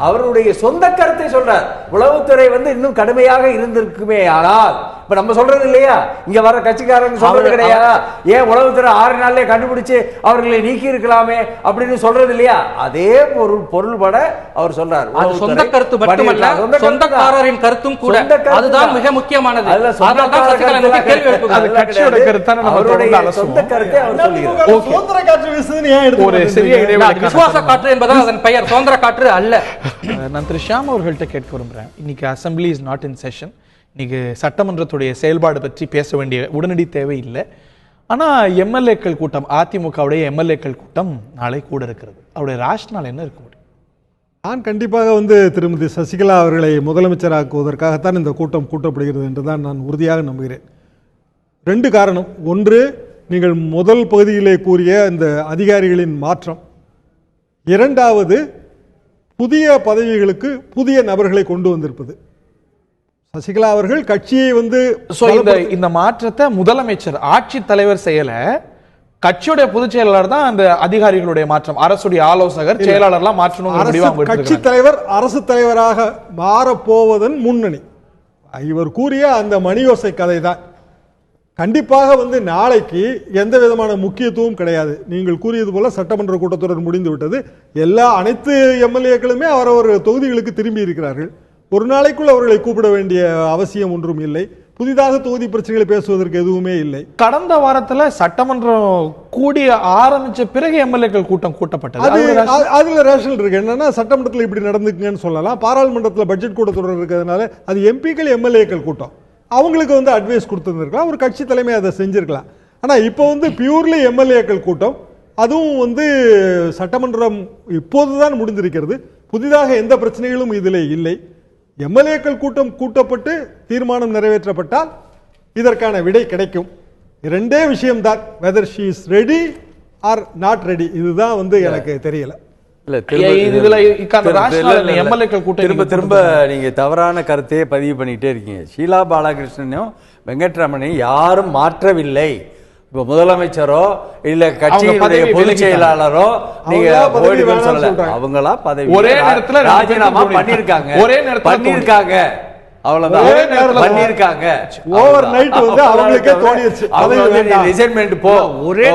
அவருடைய சொந்த கருத்தை சொல்றார். உளவுத்துறை வந்து இன்னும் கடுமையாக இருந்திருக்குமே. ஆனால் இப்ப நம்ம சொல்றது இல்லையா, இங்க வர கட்சிக்காரங்க சொல்றது கிடையாது. ஏன் உளவுத்துறை 6 நாள்லயே கண்டுபிடிச்சு அவர்களை நீக்கி இருக்கலாமே அப்படின்னு சொல்றது இல்லையா? அதே பொருள்பட அவர் சொல்றார். சொந்த கருத்து மட்டுமல்ல, சொந்தக்காரரின் கருத்தும் கூட. அதுதான் மிக முக்கியமானது. கேள்வி எழுப்புகிறது. கட்சியோட கருத்தான அவருடைய சொந்த கருத்தை அவர் சொல்கிறார். சுதந்திர காற்று வீசுதுன்னு ஏன் எடுத்து ஒரு சிறிய இடைவெளி. விசுவாச காற்று என்பதால் அதன் பெயர் சுதந்திர காற்று அல்ல. நான் திரு ஷியாம் அவர்கள்ட்ட கேட்க விரும்புறேன். இன்னைக்கு assembly is not in session. இன்னைக்கு சட்டமன்றத்துடைய செயல்பாடு பற்றி பேச வேண்டிய உடனடி தேவை இல்லை. ஆனா எம்எல்ஏக்கள் கூட்டம், அதிமுகவுடைய எம்எல்ஏக்கள் கூட்டம் நாளை கூட இருக்கிறது. அவருடைய ராஷ்டிரநாள் என்ன இருக்க முடியும்? நான் கண்டிப்பாக வந்து திருமதி சசிகலா அவர்களை முதலமைச்சராக்குவதற்காகத்தான் இந்த கூட்டம் கூட்டப்படுகிறது என்று தான் நான் உறுதியாக நம்புகிறேன். 2 காரணம். ஒன்று, நீங்கள் முதல் பகுதியிலே கூறிய இந்த அதிகாரிகளின் மாற்றம். 2வது, புதிய பதவிகளுக்கு புதிய நபர்களை கொண்டு வந்திருப்பது. சசிகலா அவர்கள் கட்சியை வந்து இந்த மாற்றத்தை முதலமைச்சர் ஆட்சி தலைவர் செய்யல, கட்சியுடைய பொதுச் செயலாளர் தான் அந்த அதிகாரிகளுடைய மாற்றம். அரசுடைய ஆலோசகர் செயலாளர்லாம் மாற்றணும். கட்சி தலைவர் அரசு தலைவராக மாறப்போவதன் முன்னணி இவர் கூறிய அந்த மணியோசை கதை தான். கண்டிப்பாக வந்து நாளைக்கு எந்த விதமான முக்கியத்துவம் கிடையாது. நீங்கள் கூறியது போல சட்டமன்ற கூட்டத்தொடர் முடிந்து விட்டது. அனைத்து எம்எல்ஏக்களுமே அவரவர் தொகுதிகளுக்கு திரும்பி இருக்கிறார்கள். ஒரு நாளைக்குள் அவர்களை கூப்பிட வேண்டிய அவசியம் ஒன்றும் இல்லை. புதிதாக தொகுதி பிரச்சனைகளை பேசுவதற்கு எதுவுமே இல்லை. கடந்த வாரத்தில் சட்டமன்றம் கூடிய ஆரம்பிச்ச பிறகு எம்எல்ஏக்கள் கூட்டம் கூட்டப்பட்டது. அதுல ரேஷனல் இருக்கு. என்னன்னா சட்டமன்றத்தில் இப்படி நடந்துக்குங்கன்னு சொல்லலாம். பாராளுமன்றத்தில் பட்ஜெட் கூட்டத்தொடர் இருக்கிறதுனால அது எம்பிக்கள் எம்எல்ஏக்கள் கூட்டம். அவங்களுக்கு வந்து அட்வைஸ் கொடுத்துருந்துருக்கலாம். ஒரு கட்சி தலைமை அதை செஞ்சிருக்கலாம். ஆனா இப்போ வந்து பியூர்லி எம்எல்ஏக்கள் கூட்டம். அதுவும் வந்து சட்டமன்றம் இப்போதுதான் முடிந்திருக்கிறது. புதிதாக எந்த பிரச்சனைகளும் இதில் இல்லை. எம்எல்ஏக்கள் கூட்டம் கூட்டப்பட்டு தீர்மானம் நிறைவேற்றப்பட்டால் இதற்கான விடை கிடைக்கும். 2 விஷயம்தான், whether she is ready or not ready. இதுதான் வந்து எனக்கு தெரியல. திரும்ப திரும்ப நீங்க தவறான கருத்தையே பதிவு பண்ணிட்டே இருக்கீங்க. ஷீலா பாலகிருஷ்ணனும் வெங்கட்ரமணையும் யாரும் மாற்றவில்லை. இப்ப முதலமைச்சரோ இல்ல கட்சியினுடைய பொதுச் செயலாளரோ நீங்க அவங்களா பதவி ஒரே நேரத்துல ராஜினாமா பண்ணிருக்காங்க. ஒரே நேரத்துல பண்ணிருக்காங்க. அவ்வளவுதான் பண்ணிருக்காங்க. ஓவர் நைட் வந்து அவங்களுக்கே தோணிச்சு ரிசைன்மென்ட் போ, ஒரே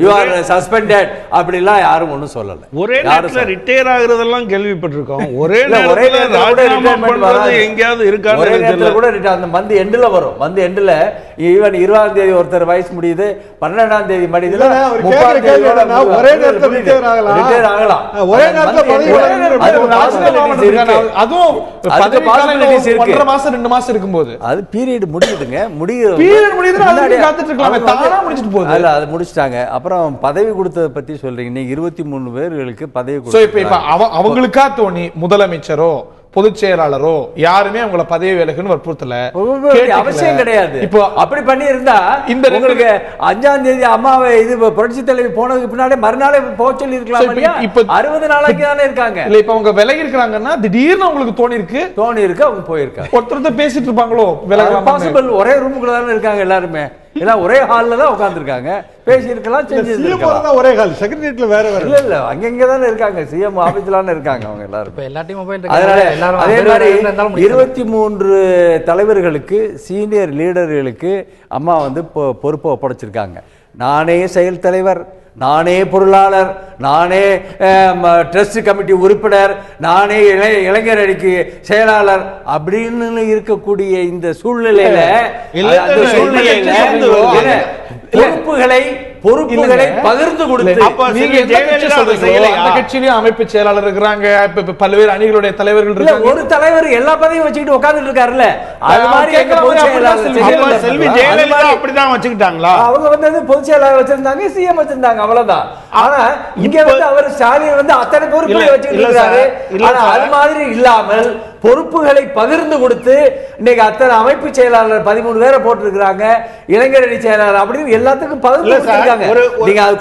யூ ஆர் சஸ்பெண்டட் அப்படிலாம் யாரும் ஒண்ணும் சொல்லல. ஒரே நேரத்துல ரிட்டையர் ஆகுறதெல்லாம் கேள்விப்பட்டிருக்கோம். ஒரே நேரத்துல ராஜினாமா பண்றது எங்கயாவது இருக்கா? ஒரே நேரத்துல கூட அந்த மந்த் எண்ட்ல வரும். மந்த் எண்ட்ல ஈவன் 20ஆம் தேதி ஒருத்தர் வயசு முடியுது, 12ஆம் தேதி முடியுதுல, 30ஆம் தேதி ஒரே நேரத்துல ரிட்டையர் ஆகலாம். ஒரே நேரத்துல அதுவும் 1.5 மாசம் 2 மாசம் இருக்கும்போது அது பீரியட் முடியுதுங்க. அது முடிச்சிட்டாங்க. அப்புறம் பதவி கொடுத்ததை பத்தி சொல்றீங்க. நீங்க 23 பேர்களுக்கு பதவி கொடுத்து அவங்களுக்கா தோணி முதலமைச்சரோ பொதுச் செயலாளரோ யாருமே உங்களை பதவி விலகுன்னு வற்புறுத்தல, அவசியம் கிடையாது. இப்போ அப்படி பண்ணி இருந்தா இந்த உங்களுக்கு 5ஆம் தேதி அம்மாவை இது புரட்சி தலைவி போனதுக்கு பின்னாடி மறுநாளே போக சொல்லி இருக்கலாம். இப்ப 60 நாளைக்கு தானே இருக்காங்க. இல்ல இப்ப அவங்க விலகி இருக்காங்கன்னா திடீர்னு உங்களுக்கு தோணி இருக்கு அவங்க போயிருக்காங்க. ஒருத்தர் பேசிட்டு இருப்பாங்களோ விலகலாம். பாசிபிள். ஒரே ரூமுக்குள்ள தானே இருக்காங்க எல்லாருமே. எல்லாம் ஒரே ஹால்ல தான் உட்கார்ந்துருக்காங்க. பேசி இருக்கலாம், செஞ்சிருக்கலாம். ஒரே ஹால், செக்ரட்டரியேட்ல வேற வேற இல்ல அங்கங்க தானே இருக்காங்க. சிஎம் ஆபீஸ்ல இருக்காங்க அவங்க எல்லாரும். எல்லாத்தையும் மொபைல். அதே மாதிரி 23 தலைவர்களுக்கு சீனியர் லீடர்களுக்கு அம்மா வந்து பொறுப்பை ஒப்படைச்சிருக்காங்க. நானே செயல் தலைவர், நானே பொருளாளர், நானே ட்ரஸ்ட் கமிட்டி உறுப்பினர், நானே இளைஞர் அணிக்கு செயலாளர் அப்படின்னு இருக்கக்கூடிய இந்த சூழ்நிலையில பொறுப்புகளை பொறுப்புகளை பகிர்ந்து கொடுத்து. அப்ப நீங்க எந்த கட்சி சொல்றீங்களோ அந்த கட்சியிலயும் அமைப்பு செயலாளர் இருக்கிறாங்க, பல்வேறு அணிகளுடைய தலைவர்கள் இருக்காங்க. ஒரு தலைவர் எல்லா பதவியும் வச்சுக்கிட்டு உட்கார்ந்துட்டு இருக்காருல்ல, அது மாதிரி எங்க பொதுச் செயலாளர் செல்வி ஜெயலலிதா அப்படிதான் வச்சுக்கிட்டாங்களா? அவங்க வந்து பொதுச் செயலாளர் வச்சிருந்தாங்க, சிஎம் வச்சிருந்தாங்க, அவ்வளவுதான். ஆனா இங்க வந்து அவர் ஸ்டாலின் வந்து அத்தனை பொறுப்புகளை வச்சுக்கிட்டு இருக்காரு. ஆனா அது மாதிரி இல்லாமல் பொறுப்புகளை பகிர்ந்து கொடுத்து இன்னைக்கு அத்தனை அமைப்பு செயலாளர் 13 பேரை போட்டிருக்கிறாங்க, இளைஞரணி செயலாளர் அப்படின்னு எல்லாத்துக்கும் பகிர்ந்து கொடுத்திருக்காங்க. நீங்க அது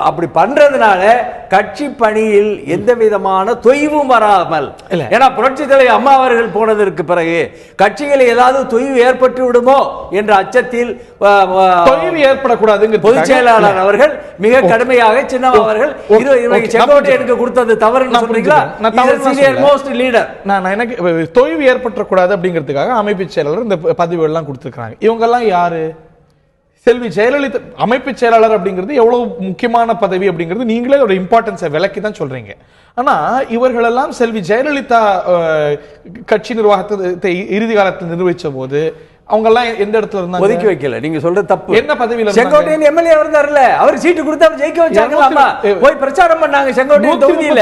அப்படி பண்றதுனால கட்சி பணியில் எந்த விதமான தொய்வும் வராமல், ஏன்னா புரட்சி தலைவர் அம்மா அவர்கள் போனதற்கு பிறகு கட்சிகளை ஏதாவது தொய்வு ஏற்பட்டு விடுமோ என்ற அச்சத்தில் தொய்வு ஏற்படக்கூடாது பொதுச் செயலாளர் அவர்கள் மிக கடுமையாக சின்ன அவர்கள் செங்கோட்டையனுக்கு கொடுத்தது தவறுன்னு சொல்றீங்களா? எனக்கு தொய்வு ஏற்பட்டக்கூடாது அப்படிங்கிறதுக்காக அமைப்பு செயலாளர் இந்த பதவிகள் எல்லாம் கொடுத்திருக்காங்க. இவங்க எல்லாம் யாரு? செல்வி ஜெயலலிதா அமைப்பு செயலாளர் அப்படிங்கிறது எவ்வளவு முக்கியமான பதவி அப்படிங்கிறது நீங்களே ஒரு இம்பார்ட்டன்ஸை விளக்கி தான் சொல்றீங்க. ஆனா இவர்களெல்லாம் செல்வி ஜெயலலிதா கட்சி நிர்வாகத்தை இறுதி காலத்தில் நிர்வகிச்ச போது அவங்க எல்லாம் எந்த இடத்துல இருந்தாங்க? ஒதுக்கி வைக்கல. நீங்க சொல்ற தப்பு. என்ன பதவியில? செங்கோட்டையன் எம்எல்ஏ இருந்தாருல, அவர் சீட்டு கொடுத்து அவர் ஜெயிக்க வச்சாங்களாமா, போய் பிரச்சாரம் பண்ணாங்க செங்கோட்டையன் தொகுதியில.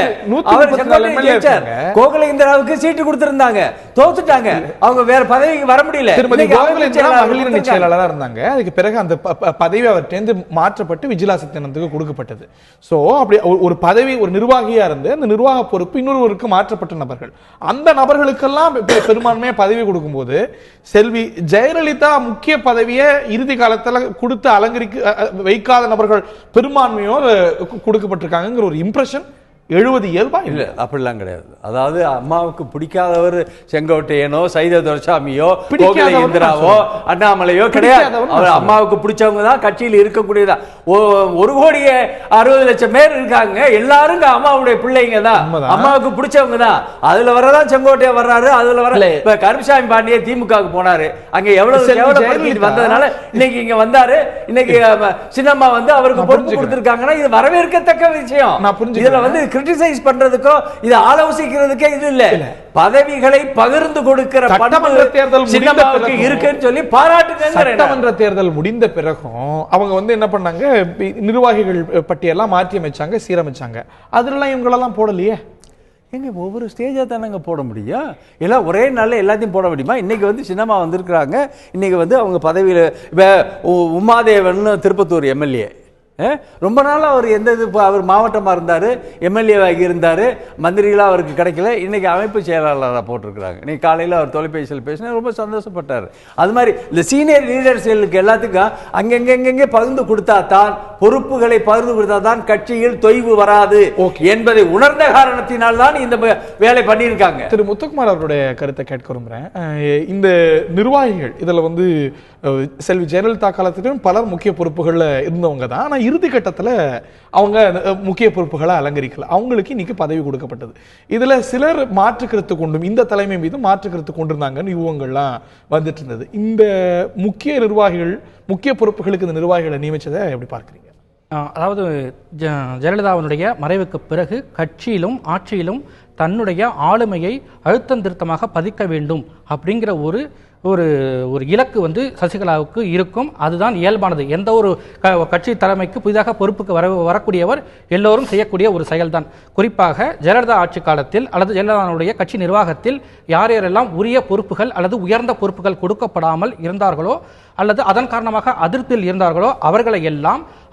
அவர் செங்கோட்டையன் ஜெயிச்சார். கோகுல இந்திராவுக்கு சீட்டு கொடுத்திருந்தாங்க, தோத்துட்டாங்க, அவங்க வேற பதவிக்கு வர முடியல. திருமதி கோகுல இந்திரா மகளிர் செயலாளரா இருந்தாங்க. அதுக்கு பிறகு அந்த பதவி அவர்கிட்ட மாற்றப்பட்டு விஜிலா சத்யானந்துக்கு கொடுக்கப்பட்டது. சோ அப்படி ஒரு பதவி, ஒரு நிர்வாகியா இருந்து அந்த நிர்வாக பொறுப்பு இன்னொருவருக்கு மாற்றப்பட்ட நபர்கள், அந்த நபர்களுக்கெல்லாம் பெரும்பான்மையா பதவி கொடுக்கும்போது செல்வி ஜெயலலிதா முக்கிய பதவியை இறுதி காலத்துல கொடுத்து அலங்கரிக்க வைக்காத நபர்கள் பெரும்பான்மையோர் கொடுக்கப்பட்டிருக்காங்கிற ஒரு இம்ப்ரெஷன் 70 இயல்பா இல்ல. அப்படிலாம் கிடையாது. அதாவது அம்மாவுக்கு பிடிக்காதவர் செங்கோட்டையனோ சைத துரைசாமியோ இந்திராவோ அண்ணாமலையோ கிடையாது. அவர் அம்மாவுக்கு பிடிச்சவங்க தான் கட்சியில் இருக்கக்கூடியதா. 1,60,00,000 பேர் இருக்காங்க, எல்லாரும் அம்மாவுடைய பிள்ளைங்க தான், அம்மாவுக்கு பிடிச்சவங்க தான். அதுல வரதான் செங்கோட்டையன் வர்றாரு, அதுல வர இப்ப கருப்புசாமி பாண்டிய திமுகவுக்கு போனாரு, அங்க எவ்வளவு வந்ததுனால இன்னைக்கு இங்க வந்தாரு. இன்னைக்கு சின்னம்மா வந்து அவருக்கு பொறுப்பு கொடுத்திருக்காங்கன்னா இது வரவேற்கத்தக்க விஷயம். இதுல வந்து கிரிட்டிசைஸ் பண்றதுக்கோ இது ஆலோசிக்கிறதுக்கே இது இல்ல. பதவிகளை பகிர்ந்து கொடுக்கிற சட்டமன்ற தேர்தல் சின்னம்மாவுக்கு இருக்குன்னு சொல்லி பாராட்டுங்க. சட்டமன்ற தேர்தல் முடிந்த பிறகும் அவங்க வந்து என்ன பண்ணாங்க, நிர்வாகிகள் பட்டியெல்லாம் மாற்றி அமைச்சாங்க, சீரமைச்சாங்க. அதுல இவங்களெல்லாம் போடலையே. எங்க ஒவ்வொரு ஸ்டேஜா தானங்க போட முடியும், எல்லாம் ஒரே நாள்ல எல்லாத்தையும் போட முடியுமா? இன்னைக்கு வந்து சின்னம்மா வந்திருக்கிறாங்க, இன்னைக்கு வந்து அவங்க பதவியில் இப்ப உமாதேவன் திருப்பத்தூர் எம்எல்ஏ ரொம்ப நாள் அவர் எந்த இது அவர் மாவட்டமாக இருந்தார், எம்எல்ஏவாகி இருந்தார், மந்திரிகளாக அவருக்கு கிடைக்கல. இன்னைக்கு அமைப்பு செயலாளராக போட்டிருக்கிறாங்க. இன்னைக்கு காலையில் அவர் தொலைபேசியில் பேசினா ரொம்ப சந்தோஷப்பட்டார். அது மாதிரி இந்த சீனியர் லீடர்ஸ்களுக்கு எல்லாத்துக்கும் அங்கெங்கெங்கே பகிர்ந்து கொடுத்தா தான், பொறுப்புகளை பகிர்ந்து கொடுத்தா தான் கட்சியில் தொய்வு வராது என்பதை உணர்ந்த காரணத்தினால் தான் இந்த வேலை பண்ணியிருக்காங்க. திரு முத்துக்குமார் அவருடைய கருத்தை கேட்க விரும்புகிறேன். இந்த நிர்வாகிகள் இதில் வந்து செல்வி ஜெயலலிதா காலத்திலும் பலர் முக்கிய பொறுப்புகளில் இருந்தவங்க தான். ஆனால் இறுதி கட்டத்தில் அவங்க முக்கிய பொறுப்புகளை அலங்கரிக்கல, அவங்களுக்கு இன்னைக்கு பதவி கொடுக்கப்பட்டது. இதுல சிலர் மாற்றுக்கருத்து கொண்டும் இந்த தலைமை மீது மாற்றுக்கருத்து கொண்டிருந்தாங்கன்னு யுவங்கள்லாம் வந்துட்டு இருந்தது. இந்த முக்கிய நிர்வாகிகள் முக்கிய பொறுப்புகளுக்கு இந்த நிர்வாகிகளை நியமிச்சதை எப்படி பார்க்குறீங்க? அதாவது ஜெயலலிதாவினுடைய மறைவுக்கு பிறகு கட்சியிலும் ஆட்சியிலும் தன்னுடைய ஆளுமையை அழுத்தம் திருத்தமாக பதிக்க வேண்டும் அப்படிங்கிற ஒரு ஒரு ஒரு இலக்கு வந்து சசிகலாவுக்கு இருக்கும். அதுதான் இயல்பானது. எந்த ஒரு கட்சி தலைமைக்கு புதிதாக பொறுப்புக்கு வரக்கூடியவர் எல்லோரும் செய்யக்கூடிய ஒரு செயல்தான். குறிப்பாக ஜெயலலிதா ஆட்சி காலத்தில் அல்லது ஜெயலலிதாவுடைய கட்சி நிர்வாகத்தில் யார் யாரெல்லாம் உரிய பொறுப்புகள் அல்லது உயர்ந்த பொறுப்புகள் கொடுக்கப்படாமல் இருந்தார்களோ அல்லது அதன் காரணமாக அதிருப்தியில் இருந்தார்களோ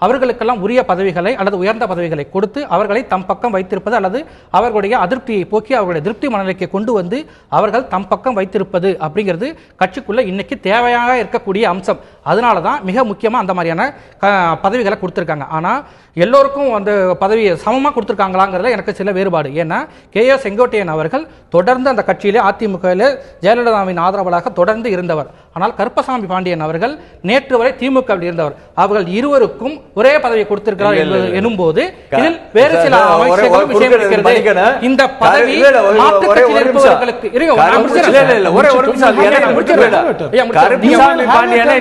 அவர்களுக்கெல்லாம் உரிய பதவிகளை அல்லது உயர்ந்த பதவிகளை கொடுத்து அவர்களை தம் பக்கம் வைத்திருப்பது அல்லது அவர்களுடைய அதிருப்தியை போக்கி அவர்களுடைய திருப்தி மனநிலைக்கு கொண்டு வந்து அவர்கள் தம் பக்கம் வைத்திருப்பது அப்படிங்கிறது கட்சிக்குள்ள இன்னைக்கு தேவையாக இருக்கக்கூடிய அம்சம். அதனால தான் மிக முக்கியமாக அந்த மாதிரியான பதவிகளை கொடுத்துருக்காங்க. ஆனால் எல்லோருக்கும் அந்த பதவியை சமமாக கொடுத்துருக்காங்களாங்கிறதுல எனக்கு சில வேறுபாடு. ஏன்னா கே.ஏ. செங்கோட்டையன் அவர்கள் தொடர்ந்து அந்த கட்சியிலே அதிமுகவில் ஜெயலலிதாவின் ஆதரவாளராக தொடர்ந்து இருந்தவர். ஆனால் கருப்பசாமி பாண்டியன் அவர்கள் நேற்று வரை திமுகவில் இருந்தவர். அவர்கள் இருவருக்கும் ஒரே பதவியை கொடுத்திருக்கிறார் எனும்போது இதில் வேறு சில அமைச்சர்களும் விஷயம் இருக்கிறது. இந்த பதவி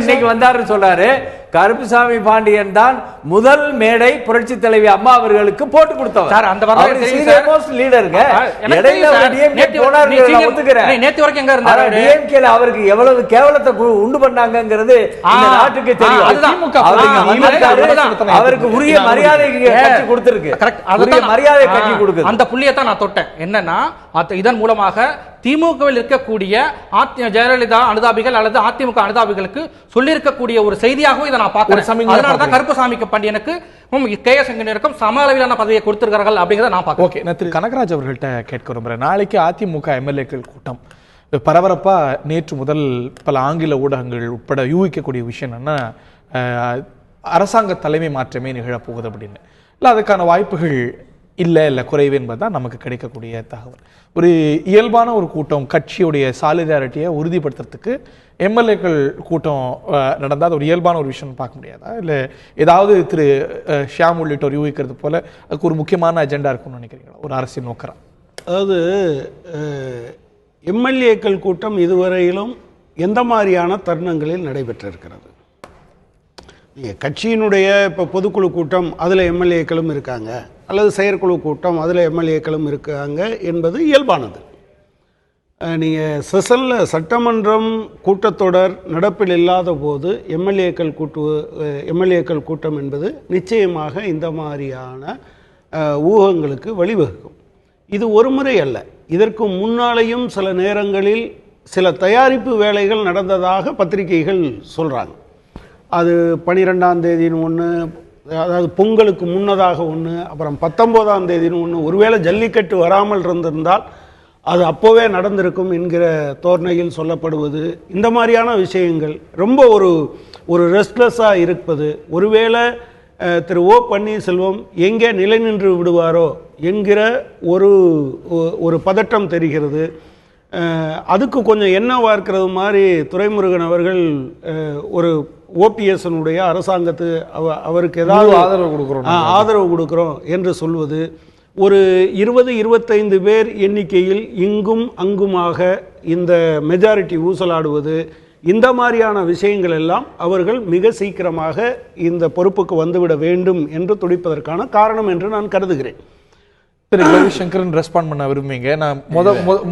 இன்னைக்கு வந்தாருன்னு சொல்றாரு. கருப்புசாமி பாண்டியன் தான் முதல் மேடை புரட்சி தலைவி அம்மா அவர்களுக்கு போட்டு கொடுத்தவர். சார், அந்த வரலாறு அவர் தெரியும் senior சார். most leaderங்க. எனக்கு இடையில தெரியும் சார். DMK நேத்து போனாரு, நீ senior- நான் ஒத்துக்கிறேன். நேத்து வரைக்கும் எங்க இருந்தாரு ஆனா அவரு? DMK ல அவருக்கு எவ்வளவு கேவலத்தை உண்டு பண்ணாங்கங்கிறது இந்த நாட்டுக்கு தெரியும். அதுதான். அவருக்கு வந்திருக்காரு, அதுதான். அவருக்கு உரிய மரியாதை கட்சி கொடுத்திருக்கு. Correct. உரிய அதுதான். மரியாதை கட்சி கொடுக்குது. அந்த புள்ளியை தான் நான் தொட்டேன். என்னன்னா இதன் மூலமாக திமுகவில் இருக்கக்கூடிய ஜெயலலிதா அனுதாபிகள் அல்லது அதிமுக அனுதாபிகளுக்கு சொல்லியிருக்கக்கூடிய ஒரு செய்தியாகவும் இதை நான் பார்க்கிறேன். அதனால தான் கருப்புசாமிக்கு பாண்டியனுக்கு KS செங்கனிற்கும் சம அளவிலான பதவியை கொடுத்திருக்கிறார்கள் அப்படிங்கிறத நான் பார்க்கிறேன். ஓகே, நான் திரு கனகராஜ் அவர்கள்ட்ட கேட்க விரும்புகிறேன். நாளைக்கு அதிமுக எம்எல்ஏக்கள் கூட்டம் பரபரப்பா நேற்று முதல் பல ஆங்கில ஊடகங்கள் உட்பட யூகிக்கக்கூடிய விஷயம் என்னன்னா அரசாங்க தலைமை மாற்றமே நிகழப்போகுது அப்படின்னு. இல்லை, அதுக்கான வாய்ப்புகள் இல்லை குறைவு என்பதுதான் நமக்கு கிடைக்கக்கூடிய தகவல். ஒரு இயல்பான ஒரு கூட்டம், கட்சியுடைய சாலிடாரிட்டியை உறுதிப்படுத்துறதுக்கு எம்எல்ஏக்கள் கூட்டம் நடந்தால் அது ஒரு இயல்பான ஒரு விஷயம் பார்க்க முடியாதா? இல்லை ஏதாவது திரு ஷியாம் உள்ளிட்டோர் யூகிக்கிறது போல அதுக்கு ஒரு முக்கியமான அஜெண்டா இருக்கும்னு நினைக்கிறீங்களா ஒரு அரசியல் நோக்கரா? அதாவது எம்எல்ஏக்கள் கூட்டம் இதுவரையிலும் எந்த மாதிரியான தருணங்களில் நடைபெற்றிருக்கிறது? கட்சியினுடைய இப்போ பொதுக்குழு கூட்டம் அதில் எம்எல்ஏக்களும் இருக்காங்க, அல்லது செயற்குழு கூட்டம் அதில் எம்எல்ஏக்களும் இருக்காங்க என்பது இயல்பானது. நீங்கள் செஷனில் சட்டமன்றம் கூட்டத்தொடர் நடப்பில் இல்லாத போது எம்எல்ஏக்கள் கூட்டம் என்பது நிச்சயமாக இந்த மாதிரியான ஊகங்களுக்கு வழிவகுக்கும். இது ஒரு முறை அல்ல, இதற்கு முன்னாலேயும் சில நேரங்களில் சில தயாரிப்பு வேலைகள் நடந்ததாக பத்திரிகைகள் சொல்கிறாங்க. அது 12ஆம் தேதின்னு ஒன்று, அதாவது பொங்கலுக்கு முன்னதாக ஒன்று, அப்புறம் 19ஆம் தேதின்னு ஒன்று. ஒருவேளை ஜல்லிக்கட்டு வராமல் இருந்திருந்தால் அது அப்போவே நடந்திருக்கும் என்கிற தோரணையில் சொல்லப்படுவது, இந்த மாதிரியான விஷயங்கள் ரொம்ப ஒரு ரெஸ்ட்லெஸ்ஸாக இருப்பது. ஒருவேளை திரு ஓ பன்னீர்செல்வம் எங்கே நிலை நின்று விடுவாரோ என்கிற ஒரு பதட்டம் தெரிகிறது. அதுக்கு கொஞ்சம் என்னவா இருக்கிறது மாதிரி துரைமுருகன் அவர்கள் ஒரு ஓபிஎஸ்னுடைய அரசாங்கத்து அவருக்கு ஏதாவது ஆதரவு கொடுக்குறோம் என்று சொல்வது, ஒரு 20-25 பேர் எண்ணிக்கையில் இங்கும் அங்குமாக இந்த மெஜாரிட்டி ஊசலாடுவது, இந்த மாதிரியான விஷயங்கள் எல்லாம் அவர்கள் மிக சீக்கிரமாக இந்த பொறுப்புக்கு வந்துவிட வேண்டும் என்று துடிப்பதற்கான காரணம் என்று நான் கருதுகிறேன். திரு ரவிசங்கரன் ரெஸ்பாண்ட் பண்ண விரும்புவீங்க? நான்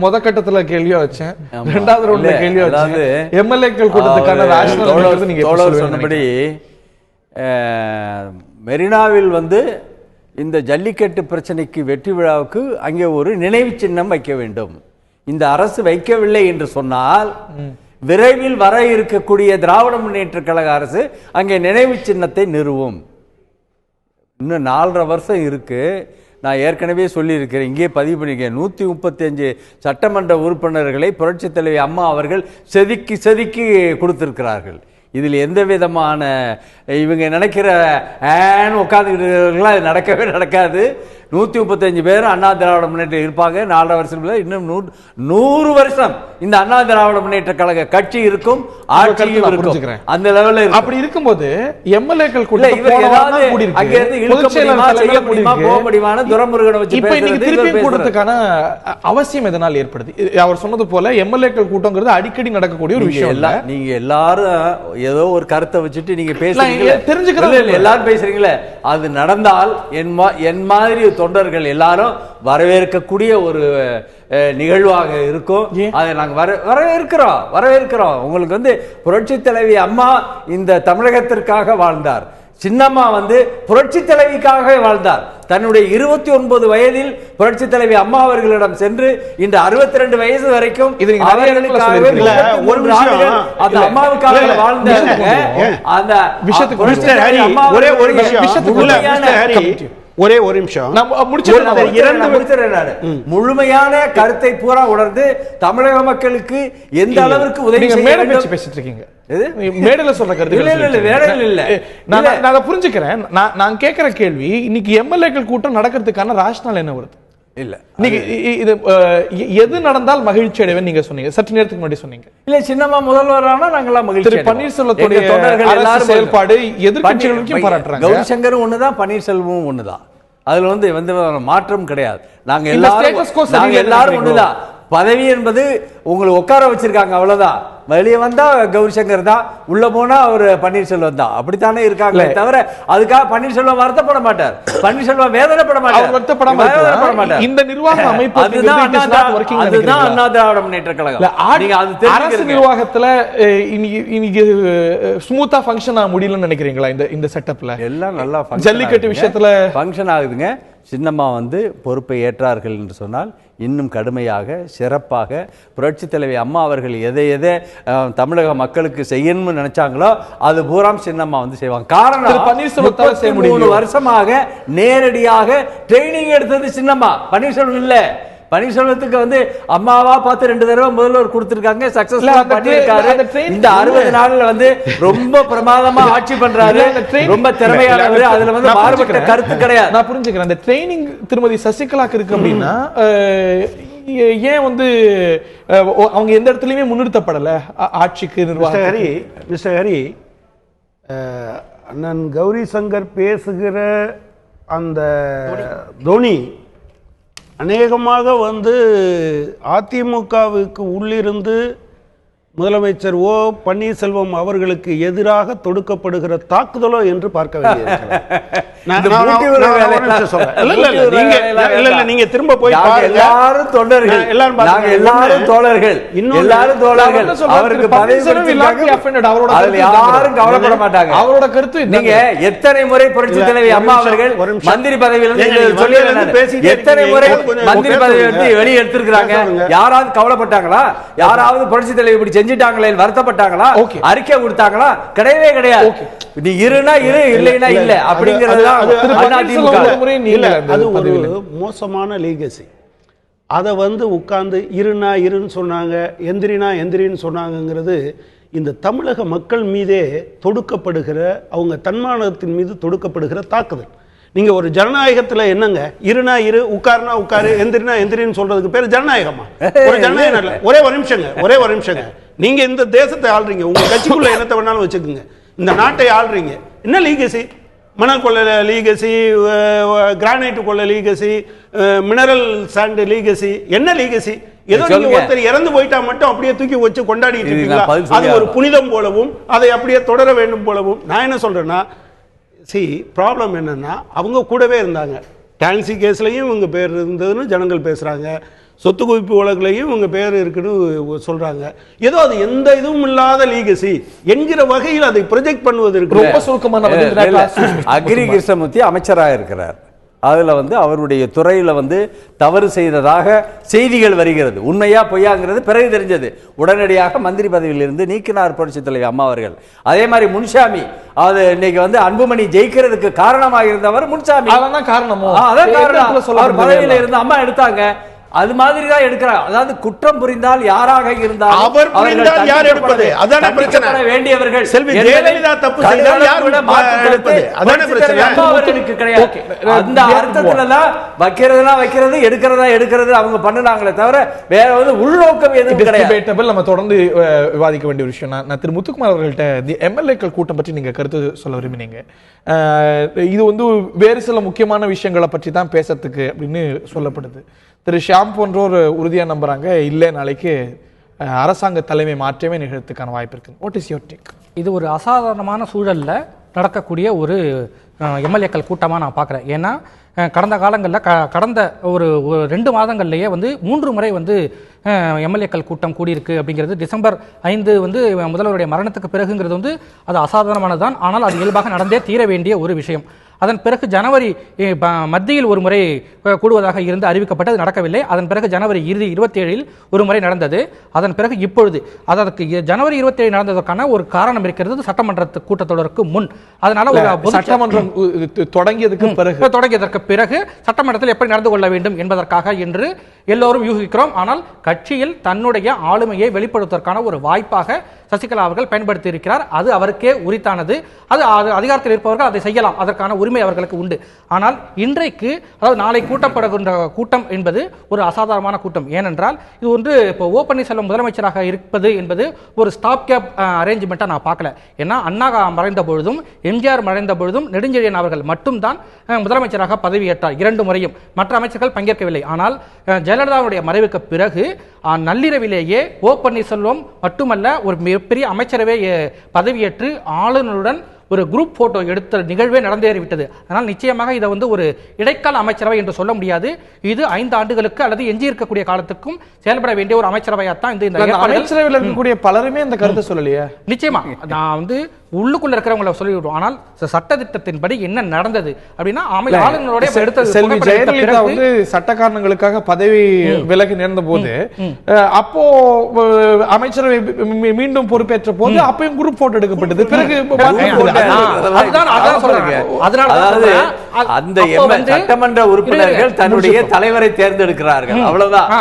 முத கட்டத்துல கேள்வியா வச்சேன், இரண்டாவது ரவுண்ட்ல கேள்வியா வச்சேன். எம்எல்ஏக்கள் கூட்டத்துக்கான ராஷனல் நீங்க சொன்னபடி மெரினாவில் இந்த ஜல்லிக்கட்டு பிரச்சனைக்கு வெற்றி விழாவுக்கு அங்கே ஒரு நினைவு சின்னம் வைக்க வேண்டும். இந்த அரசு வைக்கவில்லை என்று சொன்னால் விரைவில் வர இருக்கக்கூடிய திராவிட முன்னேற்ற கழக அரசு அங்கே நினைவு சின்னத்தை நிறுவும். இன்னும் 4.5 வருஷம் இருக்கு. நான் ஏற்கனவே சொல்லியிருக்கிறேன், இங்கே பதிவு பண்ணியிருக்கேன். 135 சட்டமன்ற உறுப்பினர்களை புரட்சித் தலைவி அம்மா அவர்கள் செதுக்கி கொடுத்திருக்கிறார்கள். இதில் எந்த விதமான இவங்க நினைக்கிற உட்காந்துக்கிட்டு அது நடக்காது. 135 பேரும் அண்ணா திராவிட முன்னேற்றம் இருப்பாங்க. 4.5 வருஷம், இன்னும் 100 வருஷம் இந்த அண்ணா திராவிட முன்னேற்ற கழக கட்சி இருக்கும், ஆட்சியும் இருக்கும். அந்த லெவல்ல அப்படி இருக்கும்போது எம்எல்ஏக்கள் கூட துரைமுருகனை வச்சு திருப்பி கூட்டத்துக்கான அவசியம் எதனால் ஏற்படுது? அவர் சொன்னது போல எம்எல்ஏக்கள் கூட்டங்கிறது அடிக்கடி நடக்கக்கூடிய ஒரு விஷயம். நீங்க எல்லாரும் ஏதோ ஒரு கருத்தை வச்சுட்டு நீங்க பேசுறீங்க, தெரிஞ்சுக்கிறோம், எல்லாரும் பேசுறீங்களே, அது நடந்தால் என் மாதிரி தொண்டர்கள் எல்லாரும் வரவேற்கக்கூடிய ஒரு நிகழ்வாக இருக்கும். அதை நாங்கள் வரவேற்கிறோம். உங்களுக்கு புரட்சி தலைவி அம்மா இந்த தமிழகத்திற்காக வாழ்ந்தார். சின்னம்மா புரட்சி தலைவிக்காக வாழ்ந்தார். தன்னுடைய 29 வயதில் புரட்சி தலைவி அம்மா அவர்களிடம் சென்று இந்த 62 வயசு வரைக்கும் அம்மாவுக்காக வாழ்ந்த அந்த ஒரே ஒரு நிமிஷம் முழுமையான கருத்தை பூரா உணர்ந்து தமிழக மக்களுக்கு எந்த அளவிற்கு உதவி பேசிட்டு இருக்கீங்க. மேடையில சொல்ற கருத்து நான் புரிஞ்சுக்கிறேன். நான் கேட்கிற கேள்வி, இன்னைக்கு எம்எல்ஏக்கள் கூட்டம் நடக்கிறதுக்கான ராஷனல் என்ன வருது? இல்ல நீங்க இது எது நடந்தால் மகிழ்ச்சி அடைவேன் நீங்க சொன்னீங்க, சற்று நேரத்துக்கு முன்னாடி சொன்னீங்க. இல்ல, சின்னம்மா முதல்வரானா நாங்களாம் மகிழ்ச்சி. பன்னீர்செல்வத்துடைய எல்லாரும் செயல்பாடு எதிர்க்கட்சிகளுக்கும் பாராட்டுறாங்க. கௌரிசங்கரும் ஒண்ணுதான், பன்னீர்செல்வமும் ஒண்ணுதான். அதுல மாற்றம் கிடையாது. நாங்க எல்லாரும் ஒண்ணுதான். பதவி என்பது உங்களை உட்கார வச்சிருக்காங்க, அவ்வளவுதான். வெளியே வந்தா கௌரி சங்கர் தான், உள்ள போனா அவர் பன்னீர்செல்வம் தான். அப்படித்தானே இருக்காங்களே தவிர அதுக்காக பன்னீர்செல்வம் வருத்தப்பட மாட்டார், பன்னீர்செல்வம் வேதனைப்பட மாட்டார். இந்த நிர்வாக அமைப்பு அதுதான் அண்ணா திராவிட முன்னேற்ற கழகம். நீங்க அது அரசு நிர்வாகத்துல இன்னைக்கு ஸ்மூத்தா ஃபங்க்ஷன் ஆக முடியலன்னு நினைக்கிறீங்களா? இந்த செட்டப்ல எல்லாம் நல்லா ஜல்லிக்கட்டு விஷயத்துல ஃபங்க்ஷன் ஆகுதுங்க. சின்னம்மா வந்து பொறுப்பை ஏற்றார்கள் என்று சொன்னால் இன்னும் கடுமையாக சிறப்பாக புரட்சி தலைவி அம்மா அவர்கள் எதை தமிழக மக்களுக்கு செய்யணும்னு நினைச்சாங்களோ அது பூராம் சின்னம்மா வந்து செய்வாங்க. காரணம் 33 வருஷமாக நேரடியாக ட்ரைனிங் எடுத்தது சின்னம்மா, பன்னீர்செல்வம் இல்ல. பன்னீர்செல்வத்துக்கு வந்து அம்மாவா பார்த்து 2 தடவை முதல்வர் கொடுத்திருக்காங்க, சக்சஸ்ஃபுல்லா பண்ணிருக்காரு. இந்த 60 நாள்ல வந்து ரொம்ப பிரமாதமா ஆட்சி பண்றாரு, ரொம்ப திறமையானவர். அதுல வந்து மாறுபட்ட கருத்து கிடையாது. நான் புரிஞ்சுக்கிறேன். அந்த ட்ரைனிங் திருமதி சசிகலாக்கு இருக்கு அப்படின்னா ஏன் வந்து அவங்க எந்த இடத்துலயுமே முன்னிறுத்தப்படல ஆட்சிக்கு நிர்வாகம்? மிஸ்டர் ஹரி, அண்ணன் கௌரி சங்கர் பேசுகிற அந்த தோனி அநேகமாக வந்து அதிமுகவுக்கு உள்ளிருந்து முதலமைச்சர் ஓ பன்னீர்செல்வம் அவர்களுக்கு எதிராக தொடுக்கப்படுகிற தாக்குதலோ என்று பார்க்க நீங்க திரும்ப போய் எல்லாரும் தொண்டர்கள், எல்லாரும் தோழர்கள், எல்லாரும் தோழர்கள். அவருக்கு யாரும் கவலைப்பட மாட்டாங்க. அவரோட கருத்து நீங்க எத்தனை முறை புரட்சி தலைவி அம்மா அவர்கள் மந்திரி பதவியிலிருந்து எத்தனை முறை மந்திரி பதவி வெளியே எடுத்திருக்கிறாங்க? யாராவது கவலைப்பட்டாங்களா? யாராவது புரட்சி தலைவி இப்படி செஞ்சிட்டாங்களே வருத்தப்பட்டாங்களா? அறிக்கை கொடுத்தாங்களா? கிடையவே கிடையாது. நீ இருனா இரு, இல்லைனா இல்ல அப்படிங்கறது அது ஒரு மோசமான லீகசி. அதை வந்து உட்கார்ந்து இருனா இருன்னு சொன்னாங்க, எந்திரினா எந்திரின்னு சொன்னாங்கிறது இந்த தமிழக மக்கள் மீதே தொடுக்கப்படுகிற, அவங்க தன்மானத்தின் மீது தொடுக்கப்படுகிற தாக்குதல். நீங்க ஒரு ஜனநாயகத்துல என்னங்க இருனா இரு, உட்காருனா உட்காரு, எந்திரினா எந்திரின்னு சொல்றதுக்கு பேர் ஜனநாயகமா? ஒரு ஜனநாயகம் இல்ல. ஒரே ஒரு நிமிஷங்க. நீங்க இந்த தேசத்தை ஆள்றீங்க, உங்க கட்சிக்குள்ள என்னத்தை வேணாலும் வச்சுக்கோங்க, இந்த நாட்டை ஆள்றீங்க. என்ன லீகசி? மணல் கொள்ள லீகசி, கிரானைட் கொள்ள லீகசி, மினரல் சாண்ட் லீகசி. என்ன லீகசி? ஏதோ நீங்க ஒருத்தர் இறந்து போயிட்டா மட்டும் அப்படியே தூக்கி வச்சு கொண்டாடிட்டு இருக்கீங்களா? அது ஒரு புனிதம் போலவும் அதை அப்படியே தொடர வேண்டும் போலவும். நான் என்ன சொல்றேன்னா, ப்ராப்ளம் என்னன்னா, அவங்க கூடவே இருந்தாங்க. டான்சி கேஸ்லையும் இவங்க பேர் இருந்ததுன்னு ஜனங்கள் பேசுறாங்க, சொத்து குவிப்பு வழக்குலையும் இவங்க பேர் இருக்குன்னு சொல்றாங்க. ஏதோ அது எந்த இதுவும் இல்லாத லீகசி என்கிற வகையில் அதை ப்ரொஜெக்ட் பண்ணுவதற்கு ரொம்ப சுருக்கமான அக்ரி கிருஷ்ணமூர்த்தி அமைச்சராக இருக்கிறார். அதுல வந்து அவருடைய துறையில வந்து தவறு செய்ததாக செய்திகள் வருகிறது. உண்மையா பொய்யாங்கிறது பிறகு தெரிஞ்சது. உடனடியாக மந்திரி பதவியிலிருந்து நீக்கினார் புரட்சி தலைவி அம்மா அவர்கள். அதே மாதிரி முன்சாமி, அது இன்னைக்கு வந்து அன்புமணி ஜெயிக்கிறதுக்கு காரணமாக இருந்தவர் முன்சாமி. அதான் காரணமோ? அதான் காரணம். அவர் பதவியில இருந்து அம்மா எடுத்தாங்க. அது மாதிரி தான் எடுக்கிறார். அதாவது குற்றம் புரிந்தால் யாராக இருந்தாலும் அவர் புரிந்தால் யார் எடுப்பது? அதான பிரச்சனை. வேண்டியவர்கள் செல்வி ஜெயலலிதா தப்பு செய்தால் யார் எடுப்பது? அதான பிரச்சனை. அவர்களுக்கு கிடையாது. அந்த அர்த்தத்துல தான் வைக்கிறது, எடுக்கிறது அவங்க பண்ணுனாங்களே தவிர வேற வந்து உள்நோக்கம் எதுவும் கிடையாது. நம்ம தொடர்ந்து விவாதிக்க வேண்டிய விஷயம். நான் திரு முத்துக்குமார் அவர்கள்ட்ட எம்எல்ஏக்கள் கூட்டம் பற்றி நீங்க கருத்து சொல்ல விரும்பினீங்க. இது வந்து வேறு சில முக்கியமான விஷயங்களை பற்றி தான் பேசுறதுக்கு அப்படின்னு சொல்லப்படுது. திரு ஷியாம் போன்றோர் உறுதியாக நம்புறாங்க, இல்லை நாளைக்கு அரசாங்க தலைமை மாற்றமே நிகழ்த்துக்கான வாய்ப்பு இருக்கு. What is your take? இது ஒரு அசாதாரணமான சூழல்ல நடக்கக்கூடிய ஒரு எம்எல்ஏக்கள் கூட்டமாக நான் பார்க்குறேன். ஏன்னா கடந்த காலங்களில் கடந்த ஒரு 2 மாதங்கள்லேயே வந்து 3 முறை வந்து எம்எல்ஏக்கள் கூட்டம் கூடியிருக்கு அப்படிங்கிறது. டிசம்பர் 5 வந்து முதல்வருடைய மரணத்துக்கு பிறகுங்கிறது வந்து அது அசாதாரணமானதுதான். ஆனால் அது இயல்பாக நடந்தே தீர வேண்டிய ஒரு விஷயம். அதன் பிறகு ஜனவரி மத்தியில் ஒரு முறை கூடுவதாக இருந்து அறிவிக்கப்பட்டது, நடக்கவில்லை. அதன் பிறகு ஜனவரி 27 ஒரு முறை நடந்தது. அதன் பிறகு இப்பொழுது அதற்கு ஜனவரி 27 நடந்ததற்கான ஒரு காரணம் இருக்கிறது, சட்டமன்ற கூட்டத்தொடருக்கு முன். அதனால ஒரு சட்டமன்றம் தொடங்கியதற்கு பிறகு சட்டமன்றத்தில் எப்படி நடந்து கொள்ள வேண்டும் என்பதற்காக என்று எல்லோரும் யூகிக்கிறோம். ஆனால் கட்சியில் தன்னுடைய ஆளுமையை வெளிப்படுத்துவதற்கான ஒரு வாய்ப்பாக சசிகலா அவர்கள் பயன்படுத்தி இருக்கிறார். அது அவருக்கே உரித்தானது. அது அதிகாரத்தில் இருப்பவர்கள் அதை செய்யலாம், அதற்கான உரிமை அவர்களுக்கு உண்டு. ஆனால் இன்றைக்கு, அதாவது நாளை கூட்டப்படுகின்ற கூட்டம் என்பது ஒரு அசாதாரணமான கூட்டம். ஏனென்றால் இது ஒன்று இப்போ ஓ பன்னீர்செல்வம் முதலமைச்சராக இருப்பது என்பது ஒரு ஸ்டாப் கேப் அரேஞ்ச்மெண்ட்டாக நான் பார்க்கல. ஏன்னா அண்ணா மறைந்த பொழுதும் எம்ஜிஆர் மறைந்த பொழுதும் நெடுஞ்செழியன் அவர்கள் மட்டும்தான் முதலமைச்சராக பதவியேற்றார் 2 முறையும். மற்ற அமைச்சர்கள் பங்கேற்கவில்லை. ஆனால் ஜெயலலிதாவுடைய மறைவுக்கு பிறகு நள்ளிரவிலேயே ஓ பன்னீர்செல்வம் மட்டுமல்ல ஒரு மிகப்பெரிய அமைச்சரவை பதவியேற்று ஆளுநருடன் ஒரு குரூப் போட்டோ எடுத்த நிகழ்வே நடந்தேறிவிட்டது. அதனால் நிச்சயமாக இதை வந்து ஒரு இடைக்கால அமைச்சரவை என்று சொல்ல முடியாது. இது 5 ஆண்டுகளுக்கு அல்லது எஞ்சி இருக்கக்கூடிய காலத்துக்கும் செயல்பட வேண்டிய ஒரு அமைச்சரவையாத்தான் இந்த அமைச்சரவையில் இருக்கக்கூடிய பலருமே இந்த கருத்தை சொல்லலையே. நிச்சயமா நான் வந்து உள்ளுக்குள்ள இருக்கிறவங்களை சொல்லிவிடுவோம். ஆனால் சட்டத்திட்டத்தின்படி என்ன நடந்தது அப்படின்னா ஆளுநருடைய செல்வி ஜெயலலிதா வந்து சட்ட காரணங்களுக்காக பதவி விலகி நேர்ந்த போது அப்போ அமைச்சரவை மீண்டும் பொறுப்பேற்ற போது அப்பயும் குரூப் போட்டோ எடுக்கப்பட்டது. பிறகு அந்த சட்டமன்ற உறுப்பினர்கள் தன்னுடைய தலைவரை தேர்ந்தெடுக்கிறார்கள், அவ்வளவுதான்.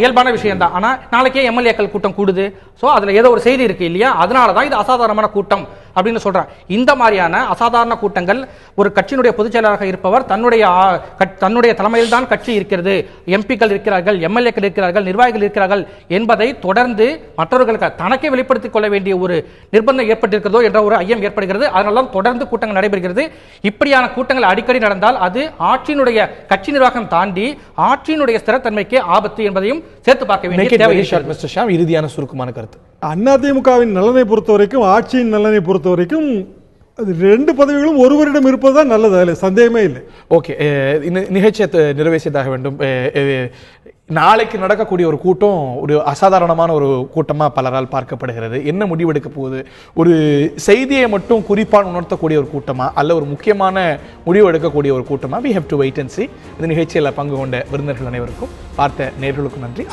இயல்பான விஷயம் தான். ஆனா நாளைக்கே எம்எல்ஏக்கள் கூட்டம் கூடுது. சோ அதுல ஏதோ ஒரு செய்தி இருக்கு இல்லையா? அதனாலதான் இது அசாதாரணமான கூட்டம் அப்படின்னு சொல்றேன். இந்த மாதிரியான அசாதாரண கூட்டங்கள் ஒரு கட்சியினுடைய பொதுச் செயலாளராக இருப்பவர் தன்னுடைய தலைமையில் தான் கட்சி இருக்கிறது, எம்பிக்கள் இருக்கிறார்கள், எம்எல்ஏக்கள் இருக்கிறார்கள், நிர்வாகிகள் இருக்கிறார்கள் என்பதை தொடர்ந்து மற்றவர்களுக்கு தனக்கே வெளிப்படுத்திக் கொள்ள வேண்டிய ஒரு நிர்பந்தம் ஏற்பட்டிருக்கிறதோ என்ற ஒரு ஐயம் ஏற்படுகிறது. அதனால தொடர்ந்து கூட்டங்கள் நடைபெறுகிறது. இப்படியான கூட்டங்கள் அடிக்கடி நடந்தால் அது ஆட்சியினுடைய கட்சி நிர்வாகம் தாண்டி ஆட்சியினுடைய ஸ்திரத்தன்மைக்கு ஆபத்து என்பதையும் சேர்த்து பார்க்க வேண்டிய தேவை. இறுதியான சுருக்கமான கருத்து, அதிமுகவின் நலனை பொறுத்த வரைக்கும், ஆட்சியின் நலனை பொறுத்த வரைக்கும் அது 2 பதவிகளும் ஒருவரிடம் இருப்பதுதான் நல்லது, அதில் சந்தேகமே இல்லை. ஓகே, நிகழ்ச்சியை நிறைவு செய்தாக வேண்டும். நாளைக்கு நடக்கக்கூடிய ஒரு கூட்டம் ஒரு அசாதாரணமான ஒரு கூட்டமாக பலரால் பார்க்கப்படுகிறது. என்ன முடிவெடுக்க போகுது? ஒரு செய்தியை மட்டும் குறிப்பாக உணர்த்தக்கூடிய ஒரு கூட்டமா அல்ல ஒரு முக்கியமான முடிவு எடுக்கக்கூடிய ஒரு கூட்டமா? we have to wait and see. இந்த நிகழ்ச்சியில் பங்கு கொண்ட விருந்தினர்கள் அனைவருக்கும், பார்த்த நேயர்களுக்கும் நன்றி.